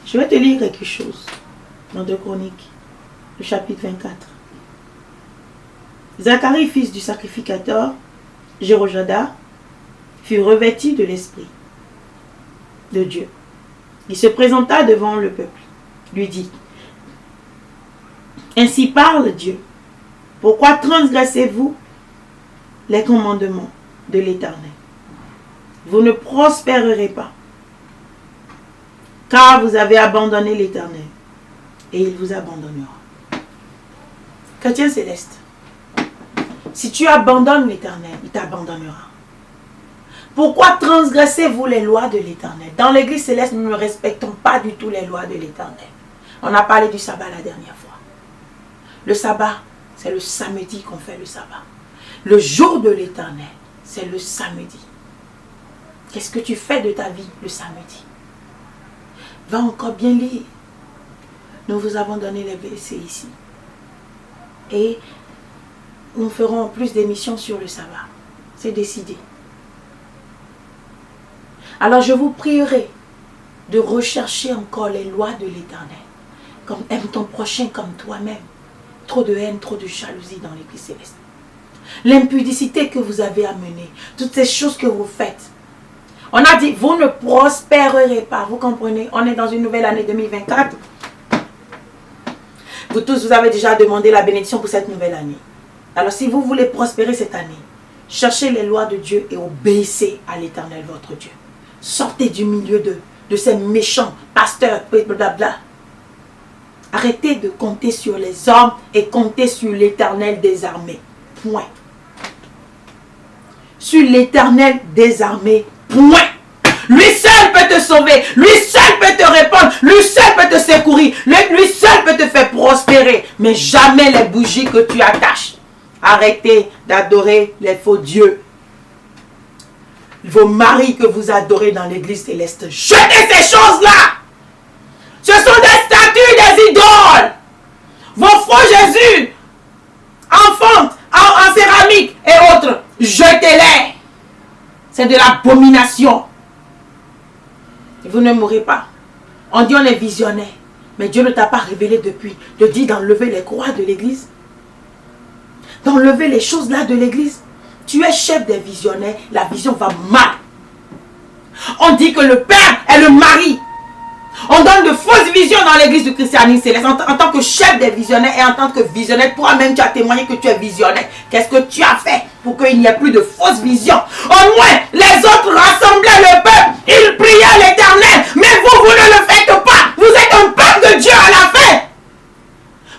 je vais te lire quelque chose dans 2 Chroniques, le chapitre 24. Zacharie, fils du sacrificateur, Jéhoiada, fut revêtu de l'esprit de Dieu. Il se présenta devant le peuple, lui dit: ainsi parle Dieu, pourquoi transgressez-vous les commandements de l'Éternel? Vous ne prospérerez pas, car vous avez abandonné l'Éternel, et il vous abandonnera. Chrétien céleste, si tu abandonnes l'Éternel, il t'abandonnera. Pourquoi transgressez-vous les lois de l'Éternel? Dans l'Église céleste, nous ne respectons pas du tout les lois de l'Éternel. On a parlé du sabbat la dernière fois. Le sabbat, c'est le samedi qu'on fait le sabbat. Le jour de l'Éternel, c'est le samedi. Qu'est-ce que tu fais de ta vie le samedi? Va encore bien lire. Nous vous avons donné les versets ici. Et nous ferons plus d'émissions sur le sabbat. C'est décidé. Alors je vous prierai de rechercher encore les lois de l'Éternel. Comme aime ton prochain comme toi-même. Trop de haine, trop de jalousie dans l'Église céleste. L'impudicité que vous avez amenée, toutes ces choses que vous faites. On a dit, vous ne prospérerez pas. Vous comprenez? On est dans une nouvelle année 2024. Vous tous, vous avez déjà demandé la bénédiction pour cette nouvelle année. Alors si vous voulez prospérer cette année, cherchez les lois de Dieu et obéissez à l'Éternel votre Dieu. Sortez du milieu de ces méchants pasteurs, blablabla. Arrêtez de compter sur les hommes et comptez sur l'Éternel des armées. Point. Sur l'Éternel des armées. Point. Lui seul peut te sauver. Lui seul peut te répondre. Lui seul peut te secourir. Lui seul peut te faire prospérer. Mais jamais les bougies que tu attaches. Arrêtez d'adorer les faux dieux. Vos maris que vous adorez dans l'église céleste. Jetez ces choses-là. Ce sont des statues, des idoles. Vos faux Jésus, en céramique et autres, jetez-les. C'est de l'abomination. Vous ne mourrez pas. On dit on est visionnaire. Mais Dieu ne t'a pas révélé depuis. De dire d'enlever les croix de l'église. D'enlever les choses là de l'église. Tu es chef des visionnaires. La vision va mal. On dit que le père est le mari. On donne de fausses visions dans l'église du christianisme céleste. En tant que chef des visionnaires et en tant que visionnaire, toi-même tu as témoigné que tu es visionnaire. Qu'est-ce que tu as fait pour qu'il n'y ait plus de fausses visions? Au moins, les autres rassemblaient le peuple. Ils priaient l'Éternel. Mais vous ne le faites pas. Vous êtes un peuple de Dieu à la fin.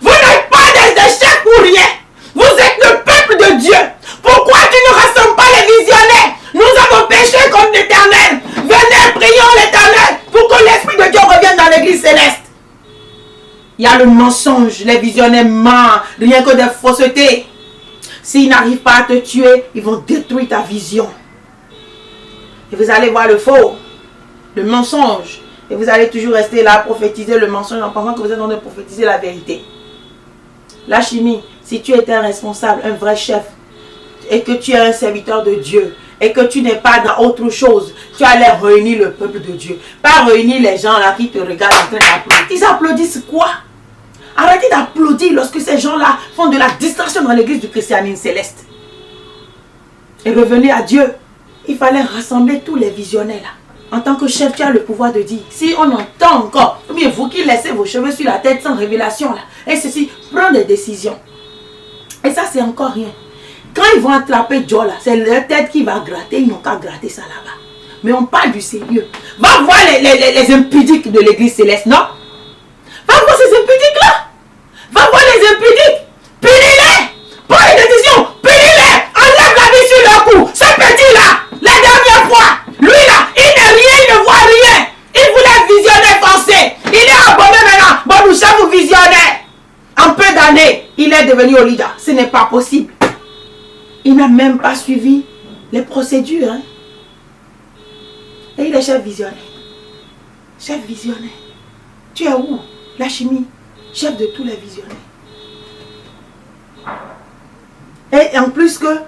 Vous n'êtes pas des chefs pour rien. Vous êtes le peuple de Dieu. Pourquoi tu ne rassembles pas les visionnaires? Nous avons péché contre l'Éternel. Venez, prions l'Éternel pour que l'Esprit de Dieu revienne dans l'église céleste. Il y a le mensonge. Les visionnaires mentent. Rien que des faussetés. S'ils n'arrivent pas à te tuer, ils vont détruire ta vision. Et vous allez voir le faux, le mensonge. Et vous allez toujours rester là à prophétiser le mensonge en pensant que vous êtes en train de prophétiser la vérité. La chimie, si tu étais un responsable, un vrai chef, et que tu es un serviteur de Dieu, et que tu n'es pas dans autre chose, tu allais réunir le peuple de Dieu. Pas réunir les gens là qui te regardent en train d'applaudir. Ils applaudissent quoi? Arrêtez d'applaudir lorsque ces gens-là font de la distraction dans l'église du christianisme céleste. Et revenez à Dieu. Il fallait rassembler tous les visionnaires là. En tant que chef, tu as le pouvoir de dire, si on entend encore, ou bien vous qui laissez vos cheveux sur la tête sans révélation là, et ceci, prends des décisions. Et ça, c'est encore rien. Quand ils vont attraper Joe là, c'est leur tête qui va gratter, ils n'ont qu'à gratter ça là-bas. Mais on parle du sérieux. Va voir les impudiques de l'église céleste, non? Va voir ces impudiques là. Va voir les impudiques. Punis-les. Prends les décisions. Punis-les. Enlève la vie sur leur cou. Ce petit là, la dernière fois, lui là, il n'est rien, il ne voit rien. Il voulait visionner forcé. Il est abonné maintenant. Bon, nous sommes visionnaires. En peu d'années, il est devenu leader. Ce n'est pas possible. Il n'a même pas suivi les procédures. Hein? Et il est chef visionnaire. Chef visionnaire. Tu es où? La chimie. Chef de tous les visionnaires. Et en plus que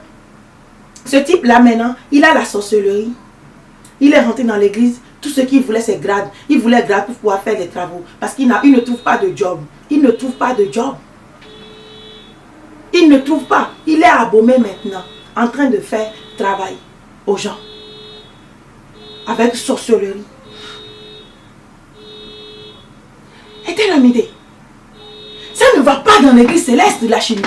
ce type-là maintenant, il a la sorcellerie. Il est rentré dans l'église. Tout ce qu'il voulait, c'est grade. Il voulait grade pour pouvoir faire des travaux. Parce qu'il ne trouve pas de job. Il ne trouve pas de job. Il ne trouve pas. Il est abîmé maintenant. En train de faire travail aux gens. Avec sorcellerie. Est-elle une idée? Ça ne va pas dans l'église céleste de la chimie.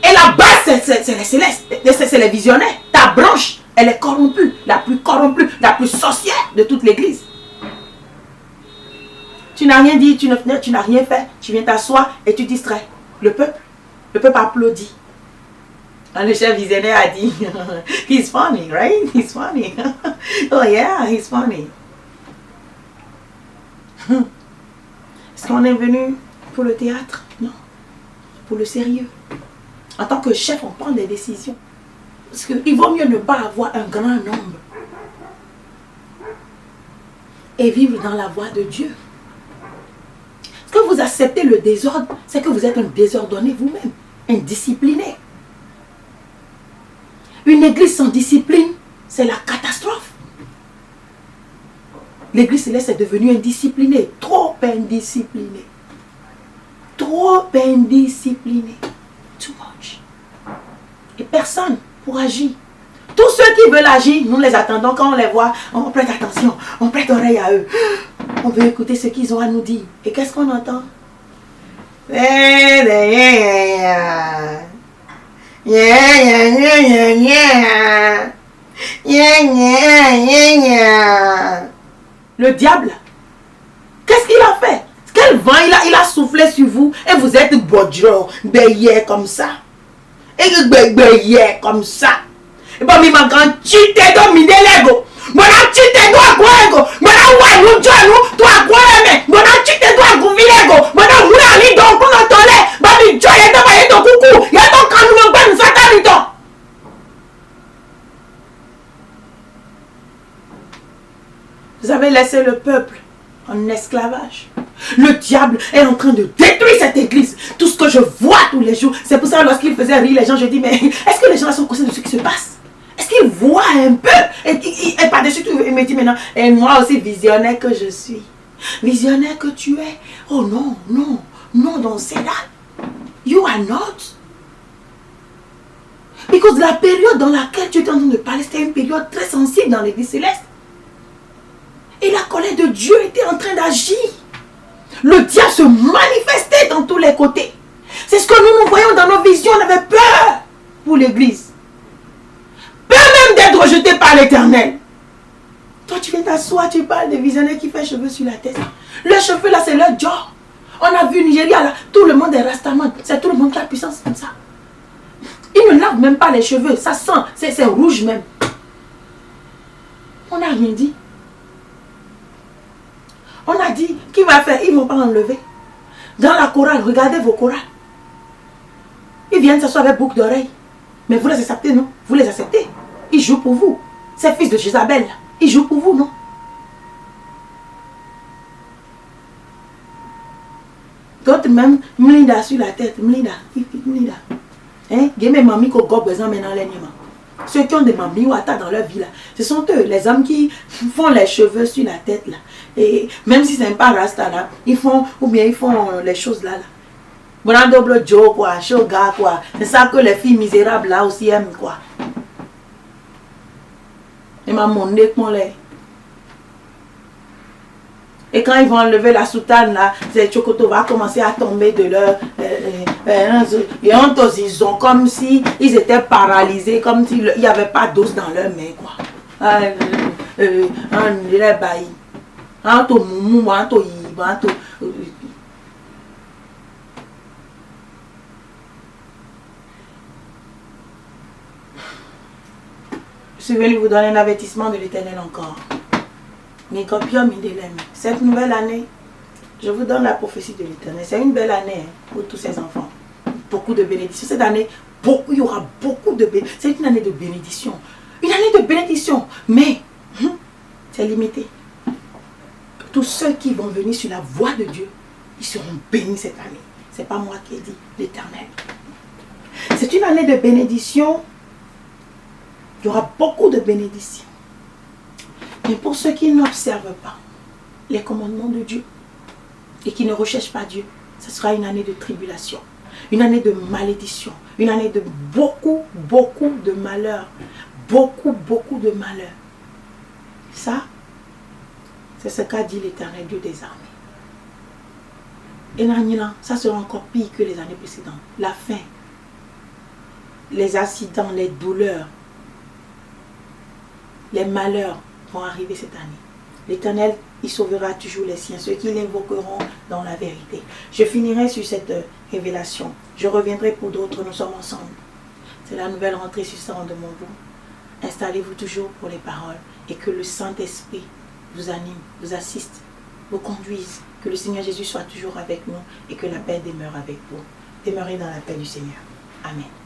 Et la base, c'est les célestes. C'est les visionnaires. Ta branche, elle est corrompue. La plus sorcière de toute l'église. Tu n'as rien dit, tu n'as rien fait. Tu viens t'asseoir et tu distrais le peuple. Le peuple applaudit. Le chef visionnaire a dit, he's funny, right? He's funny. Oh yeah, he's funny. Est-ce qu'on est venu pour le théâtre? Non. Pour le sérieux. En tant que chef, on prend des décisions. Parce qu'il vaut mieux ne pas avoir un grand nombre. Et vivre dans la voie de Dieu. Est-ce que vous acceptez le désordre? C'est que vous êtes un désordonné vous-même. Indiscipliné. Une église sans discipline, c'est la catastrophe. L'église céleste est devenue indisciplinée, trop indisciplinée. Trop indisciplinée. Too much. Et personne pour agir. Tous ceux qui veulent agir, nous les attendons. Quand on les voit, on prête attention, on prête oreille à eux. On veut écouter ce qu'ils ont à nous dire. Et qu'est-ce qu'on entend? Le diable, qu'est-ce qu'il a fait? Quel vent il a soufflé sur vous et vous êtes bodjo, béyé comme ça. Et béyé comme ça. Et bon, mais ma grande, tu t'es dominé l'ego. Voilà, tu t'es doit quoi ego. Voilà, ouais, nous, toi, quoi, mais. Voilà, tu t'es doit gouver l'ego. Voilà, vous l'avez donc, on entendait. Babi, tu as été maillé ton coucou. Il y a ton canou, on nous attend. Vous avez laissé le peuple en esclavage. Le diable est en train de détruire cette église. Tout ce que je vois tous les jours. C'est pour ça, lorsqu'il faisait rire les gens, je dis, mais est-ce que les gens sont conscients de ce qui se passe? Est-ce qu'ils voient un peu? Et par-dessus tout, il me dit maintenant, et moi aussi visionnaire que je suis. Visionnaire que tu es. Oh non, non, non, don't say that. You are not. Because la période dans laquelle tu es en train de parler, c'était une période très sensible dans l'église céleste. Et la colère de Dieu était en train d'agir. Le diable se manifestait dans tous les côtés. C'est ce que nous voyons dans nos visions. On avait peur pour l'église. Peur même d'être rejeté par l'Éternel. Toi, tu viens t'asseoir, tu parles de visionnaire qui fait cheveux sur la tête. Le cheveu là, c'est leur job. On a vu Nigeria là, tout le monde est rastaman. C'est tout le monde qui a puissance comme ça. Ils ne lavent même pas les cheveux. Ça sent, c'est rouge même. On n'a rien dit. On a dit, qui va faire? Ils ne vont pas enlever. Dans la chorale, regardez vos chorales. Ils viennent s'asseoir avec boucle d'oreille. Mais vous les acceptez, non? Vous les acceptez. Ils jouent pour vous. Ces fils de Jézabel, ils jouent pour vous, non? D'autres même, Mlinda sur la tête. Mlinda. Hein? Il y a mes mamies qui ont besoin maintenant l'alignement. Ceux qui ont des mamies ou attaques dans leur vie là, ce sont eux, les hommes qui font les cheveux sur la tête là. Et même si c'est pas rasta là, ils font, ou bien ils font les choses là. Bon, double Joe quoi, shoga quoi. C'est ça que les filles misérables là aussi aiment quoi. Et ma monnaie qu'on les. Et quand ils vont enlever la soutane là, ces chocotos va commencer à tomber de leur... et ils ont comme si ils étaient paralysés, comme s'il n'y avait pas d'os dans leurs mains quoi. Je vais vous donner un avertissement de l'Éternel encore. Cette nouvelle année, je vous donne la prophétie de l'Éternel. C'est une belle année pour tous ces enfants. Beaucoup de bénédictions. Cette année, il y aura beaucoup de bénédictions. C'est une année de bénédiction. Une année de bénédiction. Mais, c'est limité. Tous ceux qui vont venir sur la voie de Dieu, ils seront bénis cette année. Ce n'est pas moi qui ai dit, l'Éternel. C'est une année de bénédiction. Il y aura beaucoup de bénédictions. Mais pour ceux qui n'observent pas les commandements de Dieu et qui ne recherchent pas Dieu, ce sera une année de tribulation, une année de malédiction, une année de beaucoup de malheur, beaucoup de malheur. Ça, c'est ce qu'a dit l'Éternel Dieu des armées. Et ça sera encore pire que les années précédentes. La faim, les accidents, les douleurs, les malheurs vont arriver cette année. L'Éternel, il sauvera toujours les siens, ceux qui l'invoqueront dans la vérité. Je finirai sur cette révélation. Je reviendrai pour d'autres, nous sommes ensemble. C'est la nouvelle rentrée sur ce rendement. Installez-vous toujours pour les paroles et que le Saint-Esprit vous anime, vous assiste, vous conduise. Que le Seigneur Jésus soit toujours avec nous et que la paix demeure avec vous. Demeurez dans la paix du Seigneur. Amen.